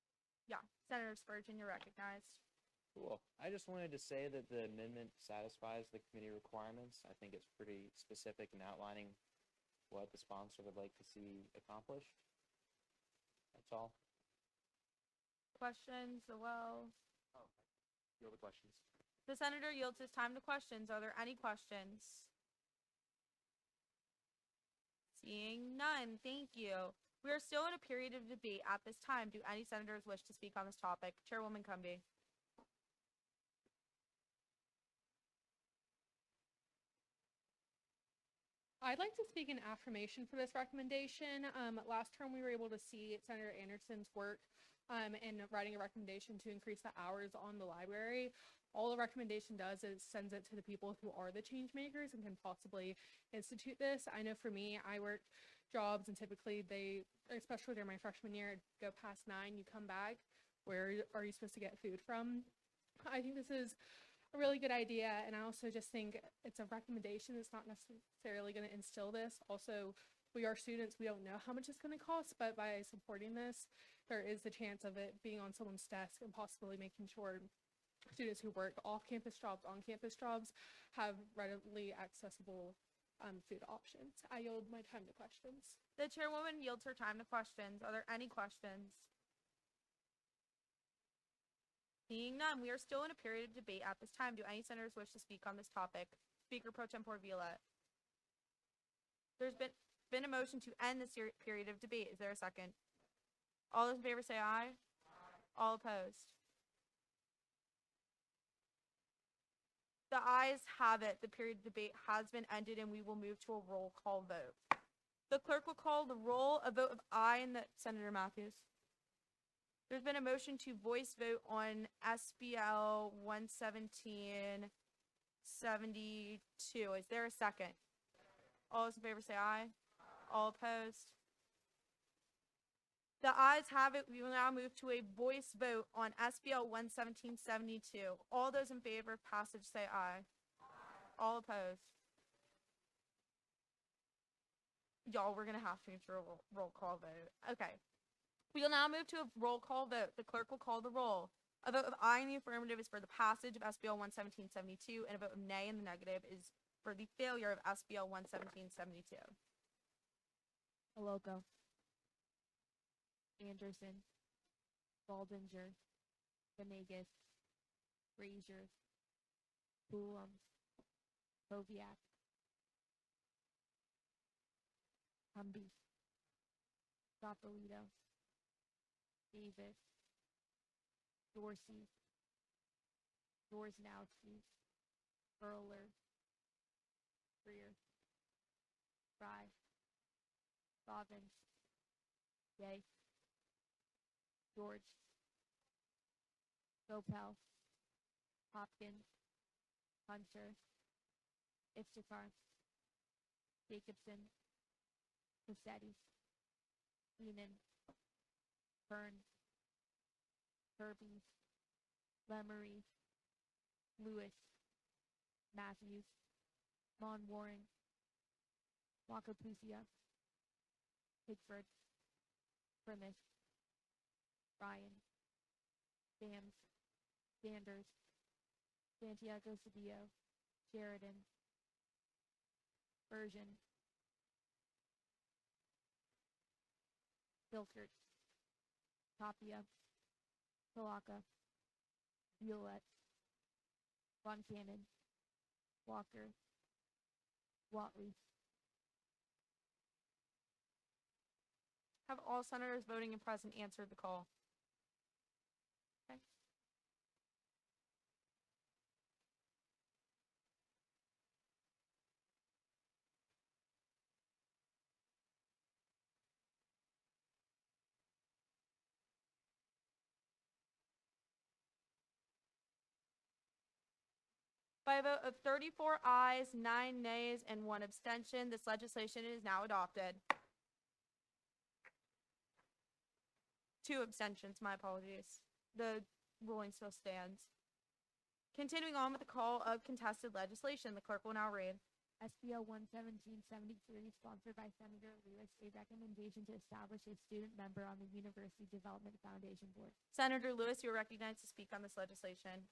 Yeah, Senator Spurgeon, you're recognized. Cool. I just wanted to say that the amendment satisfies the committee requirements. I think it's pretty specific in outlining what the sponsor would like to see accomplished. That's all. Questions? Well, You have the questions? the senator yields his time to questions. Are there any questions? Seeing none, thank you. We are still in a period of debate at this time. Do any senators wish to speak on this topic? Chairwoman Cumby. I'd like to speak in affirmation for this recommendation. Last term, we were able to see Senator Anderson's work in writing a recommendation to increase the hours on the library. All the recommendation does is sends it to the people who are the change makers and can possibly institute this. I know for me, I work jobs and typically they, especially during my freshman year, go past 9, you come back, where are you supposed to get food from? I think this is a really good idea, and I also just think it's a recommendation. It's not necessarily going to instill this. Also, we are students, we don't know how much it's going to cost, but by supporting this, there is the chance of it being on someone's desk and possibly making sure students who work off-campus jobs, on-campus jobs have readily accessible food options. I yield my time to questions. The chairwoman yields her time to questions. Are there any questions? Seeing none, we are still in a period of debate at this time. Do any senators wish to speak on this topic? Speaker Pro Tempore Violet. There's been a motion to end this period of debate. Is there a second? All those in favor say aye. All opposed? The ayes have it. The period of debate has been ended, and we will move to a roll call vote. The clerk will call the roll. A vote of aye and Senator Matthews. There's been a motion to voice vote on SBL 11772. Is there a second? All those in favor say aye. All opposed? The ayes have it. We will now move to a voice vote on SBL 11772. All those in favor of passage say aye. All opposed? Y'all, we're going to have to move to a roll call vote. Okay. We will now move to a roll call vote. The clerk will call the roll. A vote of aye in the affirmative is for the passage of SBL 11772, and a vote of nay in the negative is for the failure of SBL 11772. Aloka, Anderson, Baldinger, Venegas, Frazier, Boolum, Poviak, Humby, Soppolito, Davis, Dorsey, Dorsnowski, Furler, Greer, Fry, Bobbins, Day, George, Gopel, Hopkins, Hunter, Iftikhar, Jacobson, Cassetti, Keenan, Kern, Kirby, Lemery, Lewis, Matthews, Mon Warren, Wakapusia, Pickford, Primus, Ryan, Sams, Sanders, Santiago Cedillo, Sheridan, Bergen, Filkert, Tapia, Talaka, Violette, Von Cannon, Walker, Watley. Have all senators voting and present answered the call? Okay. By a vote of 34 ayes, 9 nays, and 1 abstention, this legislation is now adopted. 2 abstentions, my apologies. The ruling still stands. Continuing on with the call of contested legislation, the clerk will now read. SBL 11773, sponsored by Senator Lewis, a recommendation to establish a student member on the University Development Foundation Board. Senator Lewis, you are recognized to speak on this legislation.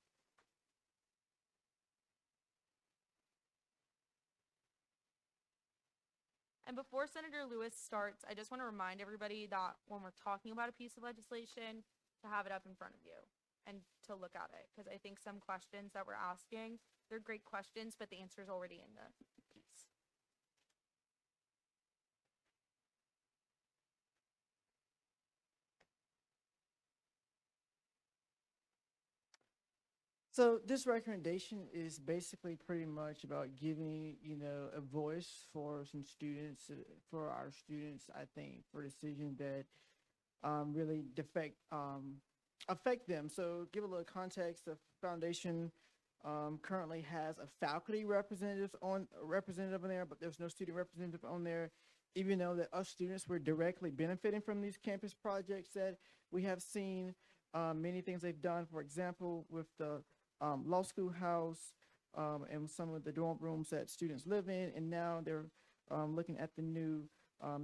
And before Senator Lewis starts, I just want to remind everybody that when we're talking about a piece of legislation, to have it up in front of you and to look at it. Because I think some questions that we're asking, they're great questions, but the answer is already in the piece. So this recommendation is basically pretty much about giving, a voice for some students, for our students, I think, for decisions that really affect them. So give a little context. The foundation currently has a faculty representative on there, but there's no student representative on there. Even though that us students were directly benefiting from these campus projects that we have seen, many things they've done. For example, with the law school house and some of the dorm rooms that students live in, and now they're looking at the new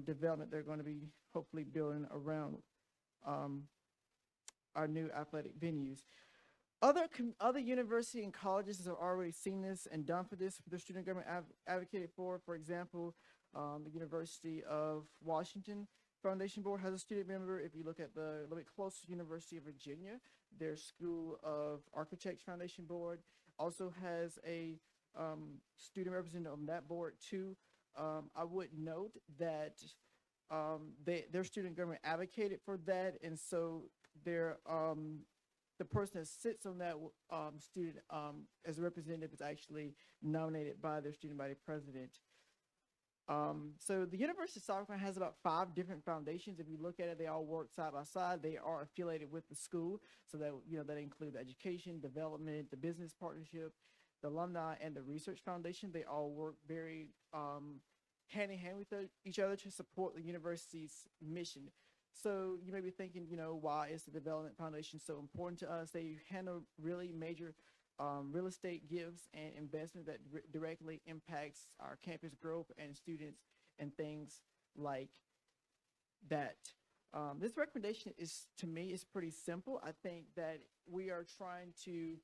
development they're going to be hopefully building around our new athletic venues. Other university and colleges have already seen this and done for this, for their student government advocated for. For example, the University of Washington Foundation Board has a student member. If you look at the a little bit closer, University of Virginia, their School of Architects Foundation Board also has a student representative on that board too. I would note that their student government advocated for that, and so their the person that sits on that student as a representative is actually nominated by their student body president. So the University of South Carolina has about 5 different foundations. If you look at it, they all work side by side. They are affiliated with the school, so that that include the education, development, the business partnership, the alumni, and the research foundation. They all work very hand in hand with each other to support the university's mission. So you may be thinking, why is the Development Foundation so important to us? They handle really major real estate gifts and investment that directly impacts our campus growth and students and things like that. This recommendation to me, is pretty simple. I think that we are trying to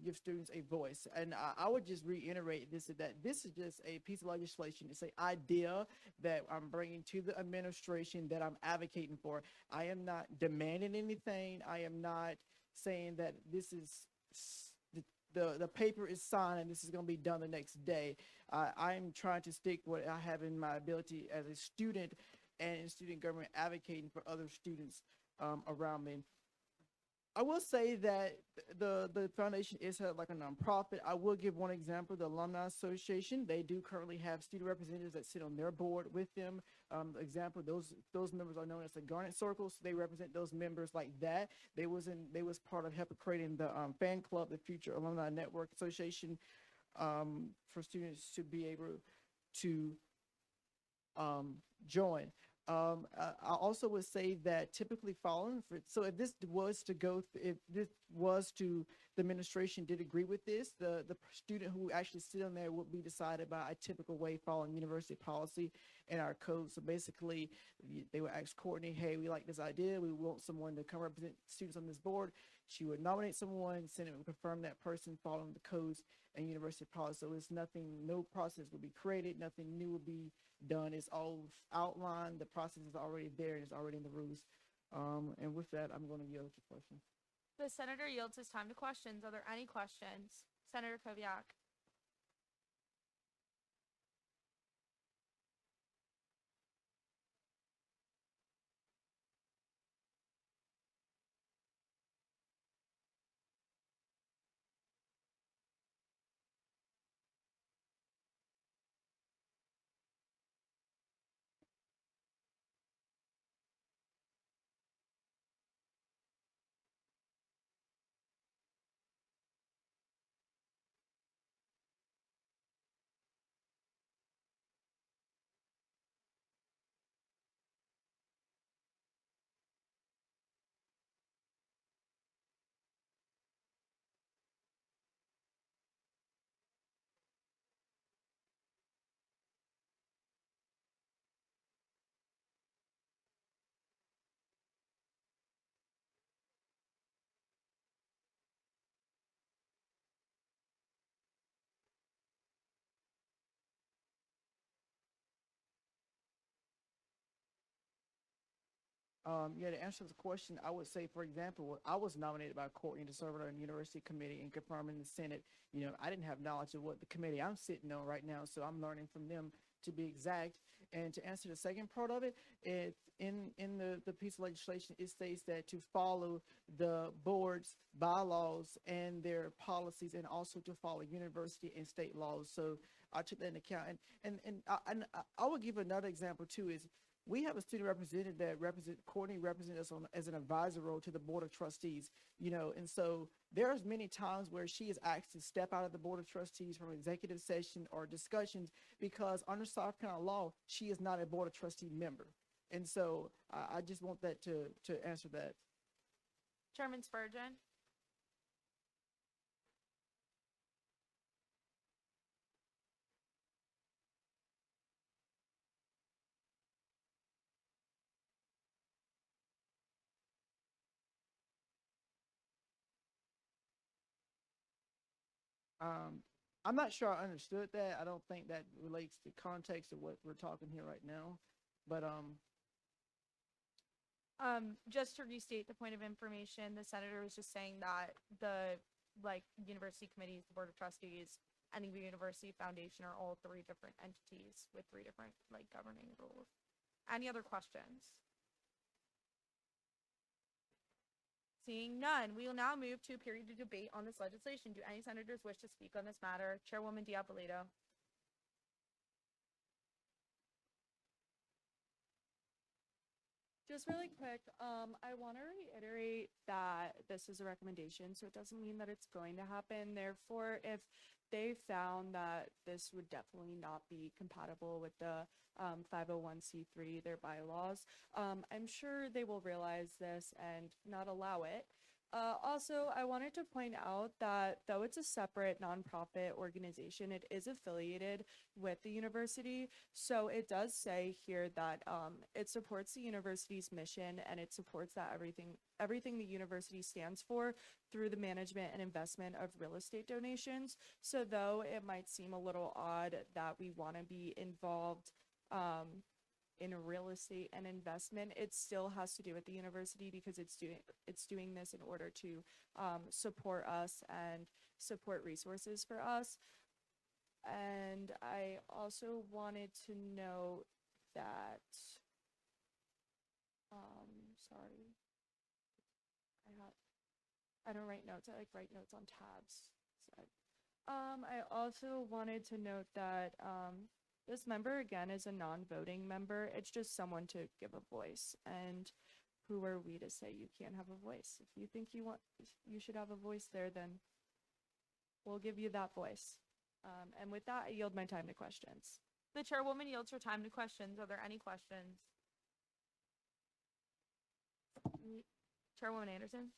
give students a voice. And I would just reiterate that this is just a piece of legislation. It's an idea that I'm bringing to the administration that I'm advocating for. I am not demanding anything. I am not saying that this is the paper is signed and this is going to be done the next day. I'm trying to stick what I have in my ability as a student and in student government advocating for other students around me. I will say that the foundation is like a nonprofit. I will give one example, the Alumni Association. They do currently have student representatives that sit on their board with them. Example, those members are known as the Garnet Circles. They represent those members like that. They was part of helping creating the fan club, the Future Alumni Network Association, for students to be able to join. I also would say that typically if this was to the administration did agree with this, the student who actually sit on there would be decided by a typical way following university policy and our code. So basically, they would ask Courtney, hey, we like this idea. We want someone to come represent students on this board. She would nominate someone, Senate would confirm that person following the codes and university policy. So it's no process would be created, nothing new would be done. It's all outlined. The process is already there and it's already in the rules. And with that, I'm going to yield to questions. The senator yields his time to questions. Are there any questions? Senator Koviak. Yeah, to answer the question, I would say, for example, I was nominated by Courtney to serve on the university committee and confirm in the Senate. You know, I didn't have knowledge of what the committee I'm sitting on right now, so I'm learning from them to be exact. And to answer the second part of it, in the piece of legislation, it states that to follow the board's bylaws and their policies, and also to follow university and state laws. So I took that into account. I would give another example too. Is we have a student representative that Courtney represents us on as an advisor role to the board of trustees, you know, and so there's many times where she is asked to step out of the board of trustees from executive session or discussions because under South Carolina law, she is not a board of trustee member. And so I just want that to answer that. Chairman Spurgeon. I'm not sure I understood that. I don't think that relates to context of what we're talking here right now, but Just to restate the point of information, the senator was just saying that the university committees, the board of trustees, and the university foundation are all three different entities with three different governing rules. Any other questions? Seeing none, we will now move to a period of debate on this legislation. Do any senators wish to speak on this matter? Chairwoman Diapolito. Just really quick, I want to reiterate that this is a recommendation, so it doesn't mean that it's going to happen. Therefore, if they found that this would definitely not be compatible with the 501c3, their bylaws, I'm sure they will realize this and not allow it. Also, I wanted to point out that though it's a separate nonprofit organization, it is affiliated with the university. So it does say here that it supports the university's mission and it supports that everything the university stands for through the management and investment of real estate donations. So though it might seem a little odd that we want to be involved in real estate and investment, it still has to do with the university because it's doing this in order to support us and support resources for us. And I also wanted to note that sorry, I don't write notes. I write notes on tabs. So, I also wanted to note that this member, again, is a non-voting member. It's just someone to give a voice. And who are we to say you can't have a voice? If you think you should have a voice there, then we'll give you that voice. And with that, I yield my time to questions. The chairwoman yields her time to questions. Are there any questions? Chairwoman Anderson?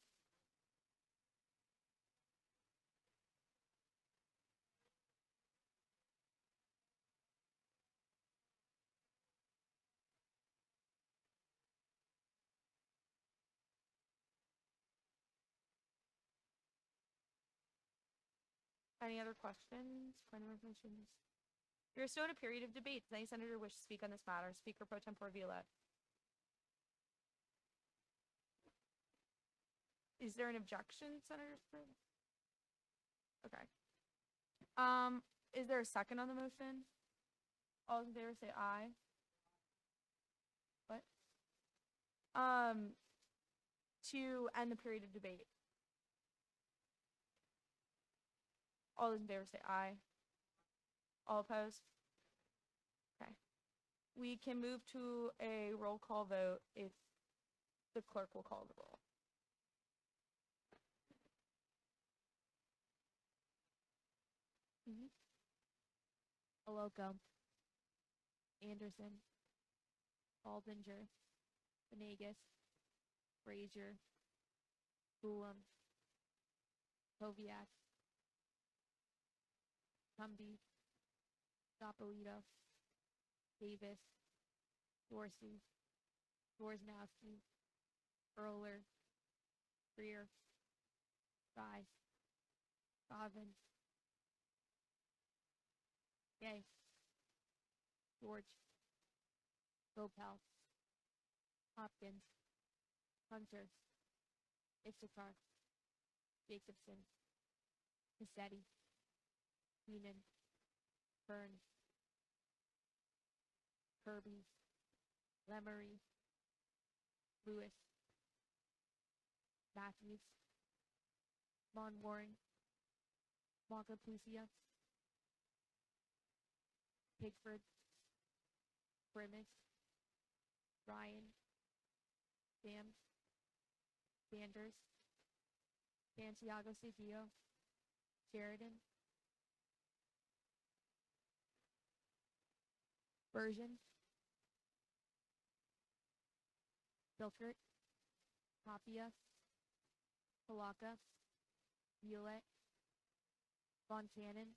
Any other questions? Point of information. You're still in a period of debate. Does any senator wish to speak on this matter? Speaker Pro Tempore Vila. Is there an objection, Senator Spruill? Okay. Is there a second on the motion? All those in favor say aye. What? To end the period of debate. All those in favor say aye. All opposed? Okay. We can move to a roll call vote if the clerk will call the roll. Aloco, Anderson, Baldinger, Venegas, Frazier, Boolem, Koviak, Cumby, Zapolito, Davis, Dorsey, Worsnowski, Earler, Greer, Fry, Godwin, Gay, George, Gopel, Hopkins, Hunter, Iftikhar, Jacobson, Cassetti, Keenan, Burns, Kirby, Lemery, Lewis, Matthews, Von Warren, Montepucia, Pigford, Grimace, Ryan, Sam, Sanders, Santiago Cedillo, Sheridan, Bergen, Filkert, Tapia, Palaka, Violet, Von Cannon,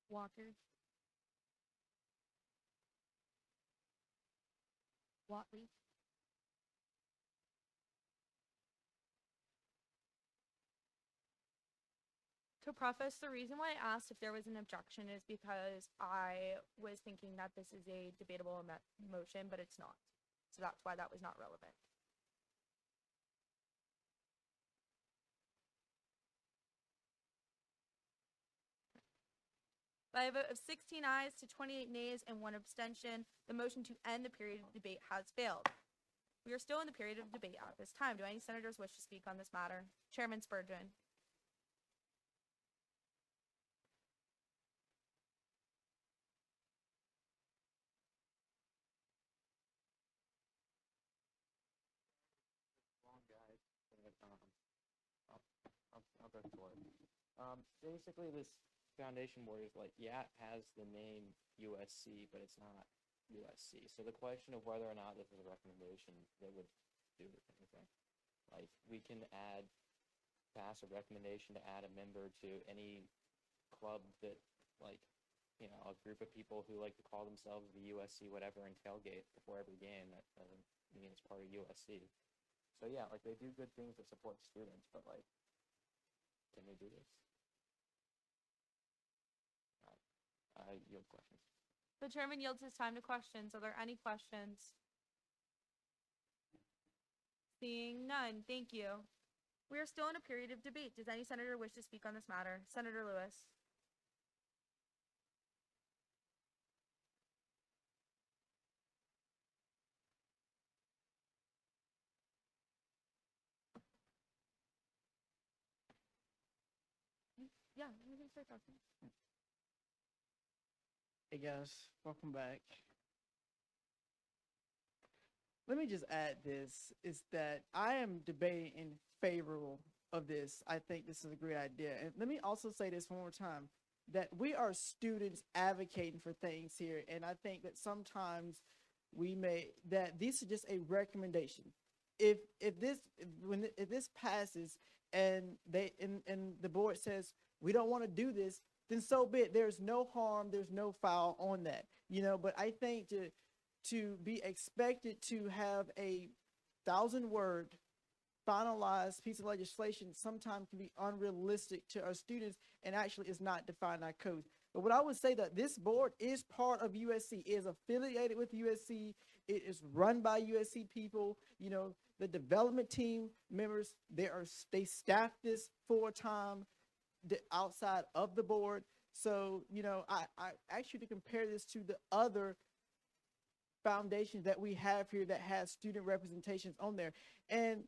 Walker, Watley, To preface, the reason why I asked if there was an objection is because I was thinking that this is a debatable motion, but it's not. So that's why that was not relevant. By a vote of 16 ayes to 28 nays and 1 abstention, the motion to end the period of debate has failed. We are still in the period of debate at this time. Do any senators wish to speak on this matter? Chairman Spurgeon. Long guys, but, I'll go for it. Basically, this foundation board is like, yeah, it has the name USC, but it's not USC. So the question of whether or not this is a recommendation that would do anything, like we can pass a recommendation to add a member to any club that, like, you know, a group of people who like to call themselves the USC whatever and tailgate before every game. That doesn't mean it's part of USC. So yeah, like they do good things to support students, but like, can they do this? I yield questions. The chairman yields his time to questions. Are there any questions? Seeing none, thank you. We are still in a period of debate. Does any senator wish to speak on this matter? Senator Lewis. Yeah, you can start talking. Hey guys, welcome back. Let me just add this, is that I am debating in favor of this. I think this is a great idea. And let me also say this one more time, that we are students advocating for things here. And I think that sometimes that this is just a recommendation. If this passes and the board says, we don't want to do this, then so be it. There's no harm, there's no foul on that, you know. But I think to be expected to have a 1,000-word finalized piece of legislation sometimes can be unrealistic to our students and actually is not defined in our code. But what I would say that this board is part of USC, is affiliated with USC, it is run by USC people, you know, the development team members, they staff this full-time outside of the board. So, you know, I ask you to compare this to the other foundations that we have here that has student representations on there. And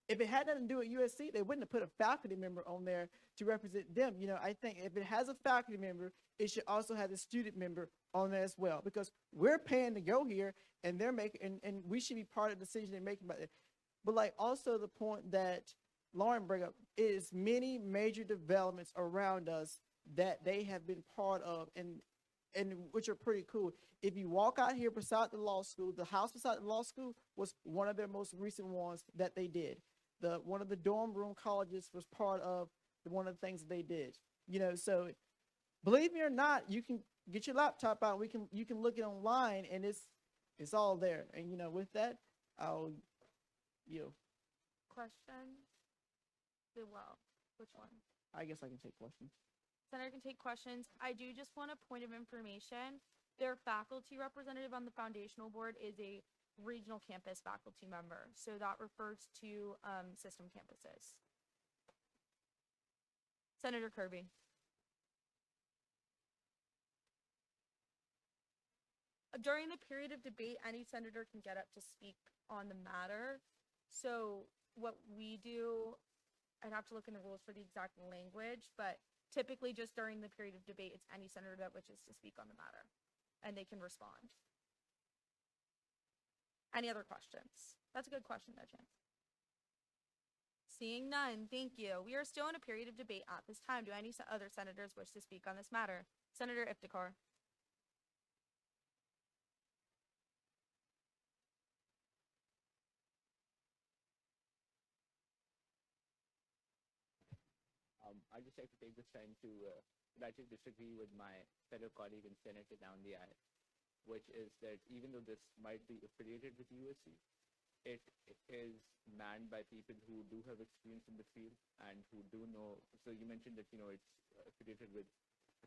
if it had nothing to do with USC, they wouldn't have put a faculty member on there to represent them. You know, I think if it has a faculty member, it should also have a student member on there as well, because we're paying to go here and they're making, and we should be part of the decision they're making about it. But like also the point that Lauren bring up is many major developments around us that they have been part of and which are pretty cool. If you walk out here beside the law school, the house beside the law school was one of their most recent ones that they did. One of the dorm room colleges was part of one of the things that they did. You know, so believe me or not, you can get your laptop out. You can look it online, and it's all there. And you know, with that, I'll yield. Questions? Well, which one? I guess I can take questions. Senator can take questions. I do just want a point of information. Their faculty representative on the foundational board is a regional campus faculty member. So that refers to system campuses. Senator Kirby. During the period of debate, any senator can get up to speak on the matter. So what we do, I'd have to look in the rules for the exact language, but typically just during the period of debate, it's any senator that wishes to speak on the matter, and they can respond. Any other questions? That's a good question, though, Chance. Seeing none, thank you. We are still in a period of debate at this time. Do any other senators wish to speak on this matter? Senator Iftikhar. I'd just like to take this time to actually disagree with my fellow colleague and senator down the aisle, which is that even though this might be affiliated with USC, it is manned by people who do have experience in the field and who do know. So you mentioned that, it's affiliated with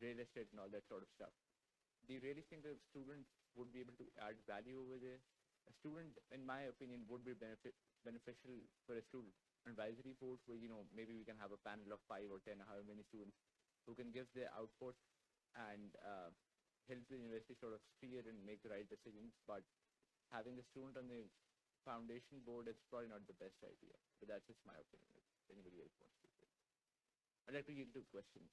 real estate and all that sort of stuff. Do you really think that a student would be able to add value over there? A student, in my opinion, would be beneficial for a student advisory board where, maybe we can have a panel of 5 or 10, however many students who can give their output and help the university sort of steer and make the right decisions. But having a student on the foundation board is probably not the best idea. But that's just my opinion. If anybody else wants to say. I'd like to yield to questions.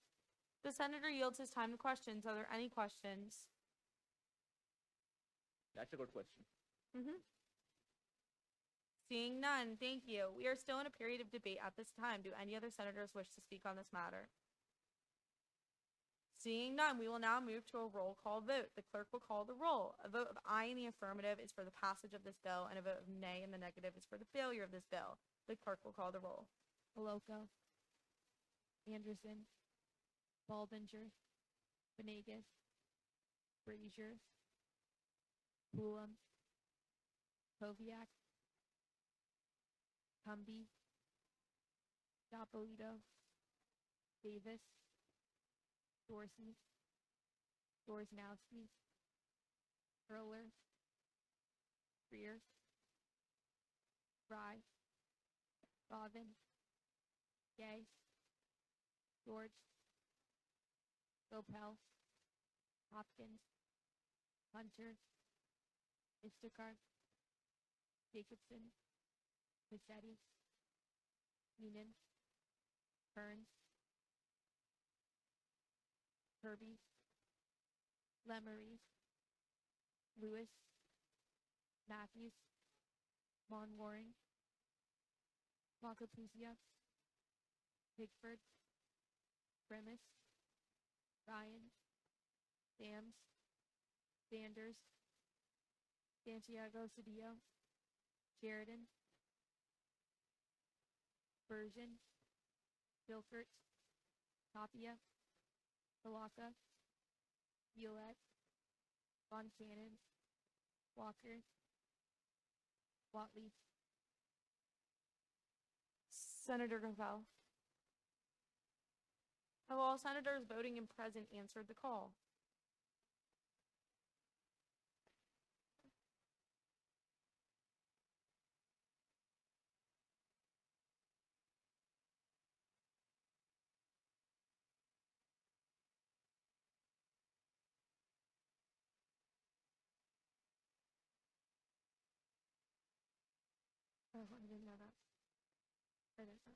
The senator yields his time to questions. Are there any questions? That's a good question. Seeing none, thank you. We are still in a period of debate at this time. Do any other senators wish to speak on this matter? Seeing none, we will now move to a roll call vote. The clerk will call the roll. A vote of aye in the affirmative is for the passage of this bill, and a vote of nay in the negative is for the failure of this bill. The clerk will call the roll. Boloco, Anderson, Baldinger, Venegas, Brazier, Pulam, Koviak, Cumby, Dapolito, Davis, Dorsey, Dorsnowski, Erler, Freer, Fry, Robin, Gay, George, Gopel, Hopkins, Hunter, Istakar, Jacobson, Cassetti, Keenan, Kearns, Kirby, Lemery, Lewis, Matthews, Monwaring, Montecalpusia, Pickford, Grimace, Ryan, Sams, Sanders, Santiago Cedillo, Sheridan, Bergen, Bilford, Tapia, Balaka, Violet, Von Cannon, Walker, Watley. Senator Gopel. Have all senators voting and present answered the call? Oh, I didn't know that. I didn't know.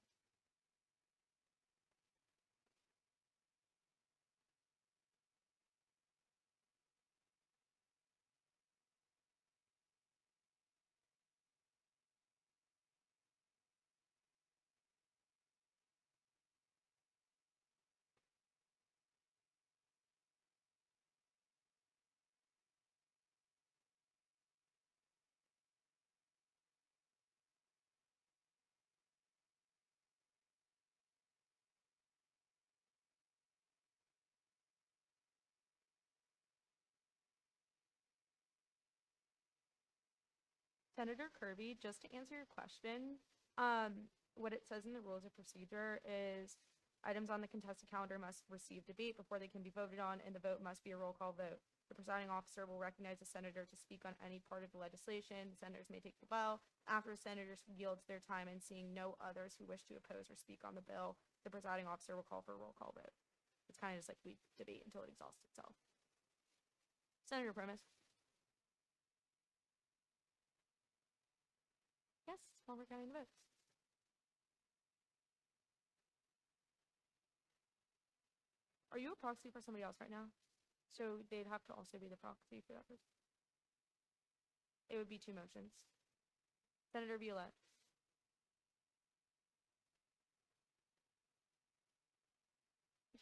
Senator Kirby, just to answer your question, what it says in the rules of procedure is items on the contested calendar must receive debate before they can be voted on, and the vote must be a roll call vote. The presiding officer will recognize the senator to speak on any part of the legislation. The senators may take the bell. After the senator yields their time and seeing no others who wish to oppose or speak on the bill, the presiding officer will call for a roll call vote. It's kind of just like we debate until it exhausts itself. Senator Primus. Yes, while we're counting the votes. Are you a proxy for somebody else right now? So they'd have to also be the proxy for that person. It would be two motions. Senator Violette.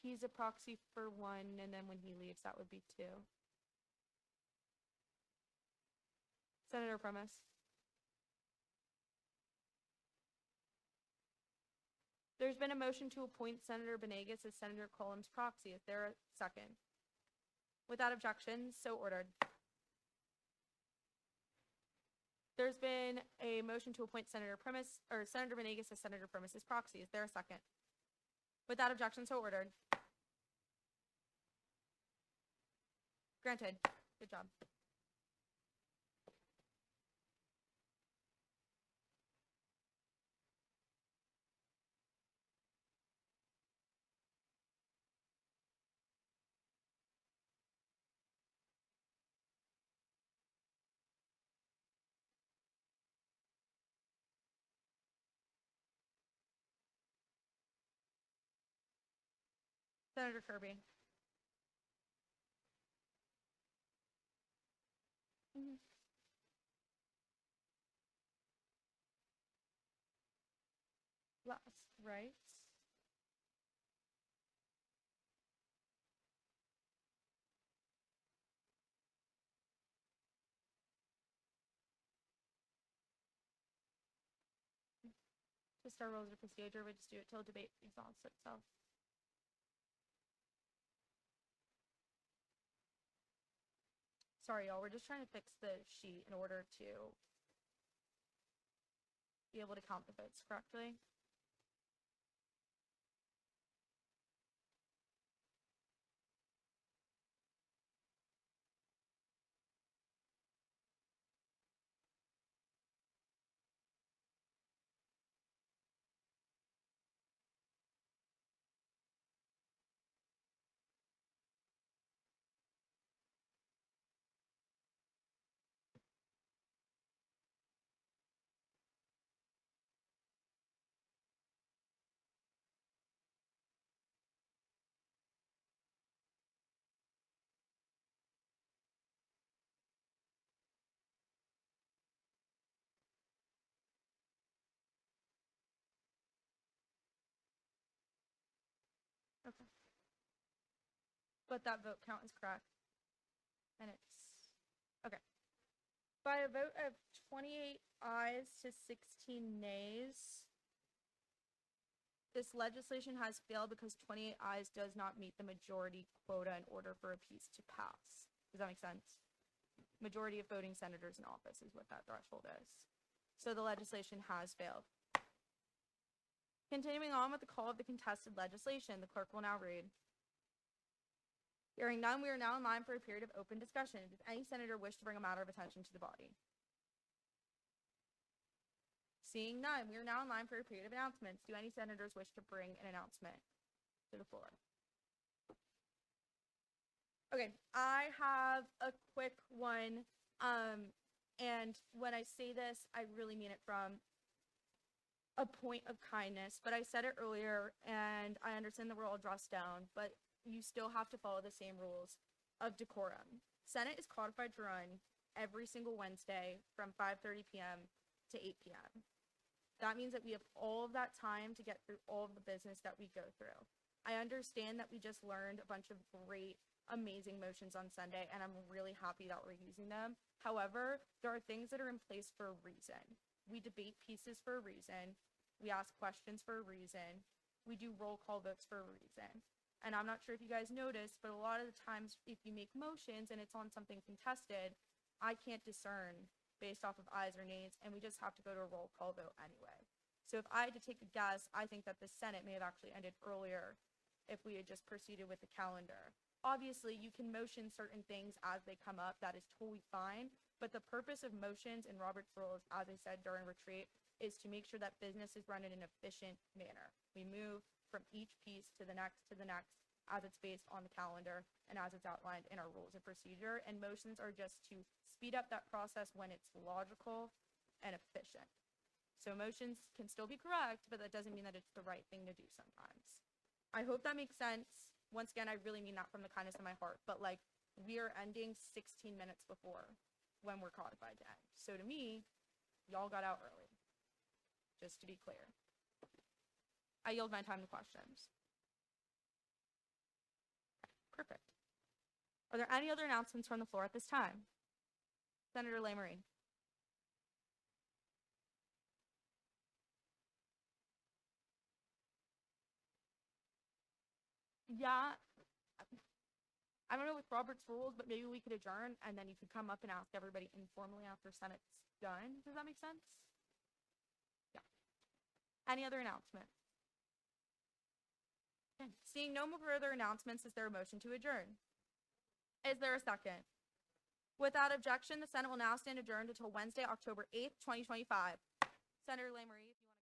He's a proxy for one, and then when he leaves, that would be two. Senator Primus. There's been a motion to appoint Senator Benegas as Senator Column's proxy. Is there a second? Without objection, so ordered. There's been a motion to appoint Senator Primus, or Senator Benegas as Senator Primus's proxy. Is there a second? Without objection, so ordered. Granted. Good job. Senator Kirby. Last, right? Just our rules of procedure, we just do it till debate exhausts itself. Sorry, y'all, we're just trying to fix the sheet in order to be able to count the votes correctly. Okay. But that vote count is correct. And it's, okay. By a vote of 28 ayes to 16 nays, this legislation has failed because 28 ayes does not meet the majority quota in order for a piece to pass. Does that make sense? Majority of voting senators in office is what that threshold is. So the legislation has failed. Continuing on with the call of the contested legislation, the clerk will now read. Hearing none, we are now in line for a period of open discussion. Does any senator wish to bring a matter of attention to the body? Seeing none, we are now in line for a period of announcements. Do any senators wish to bring an announcement to the floor? Okay, I have a quick one. And when I say this, I really mean it from a point of kindness, but I said it earlier and I understand that we're all dressed down, but you still have to follow the same rules of decorum. Senate is codified to run every single Wednesday from 5:30 p.m. to 8 p.m. That means that we have all of that time to get through all of the business that we go through. I understand that we just learned a bunch of great, amazing motions on Sunday, and I'm really happy that we're using them. However, there are things that are in place for a reason. We debate pieces for a reason. We ask questions for a reason. We do roll call votes for a reason. And I'm not sure if you guys noticed, but a lot of the times if you make motions and it's on something contested, I can't discern based off of ayes or nays, and we just have to go to a roll call vote anyway. So if I had to take a guess, I think that the Senate may have actually ended earlier if we had just proceeded with the calendar. obviously you can motion certain things as they come up. That is totally fine. But the purpose of motions in Robert's rules, as I said during retreat, is to make sure that business is run in an efficient manner. We move from each piece to the next as it's based on the calendar and as it's outlined in our rules of procedure. And motions are just to speed up that process when it's logical and efficient. So motions can still be correct, but that doesn't mean that it's the right thing to do sometimes. I hope that makes sense. Once again, I really mean that from the kindness of my heart, but like we are ending 16 minutes before when we're codified to end. So to me, y'all got out early, just to be clear. I yield my time to questions. Perfect. Are there any other announcements from the floor at this time? Senator Lamoureux. Yeah, I don't know with Robert's rules, but maybe we could adjourn and then you could come up and ask everybody informally after Senate's done. Does that make sense? Yeah. Any other announcement? Okay. Seeing no more further announcements, is there a motion to adjourn? Is there a second? Without objection, the Senate will now stand adjourned until Wednesday, October 8th, 2025. Senator Lamoureux, if you want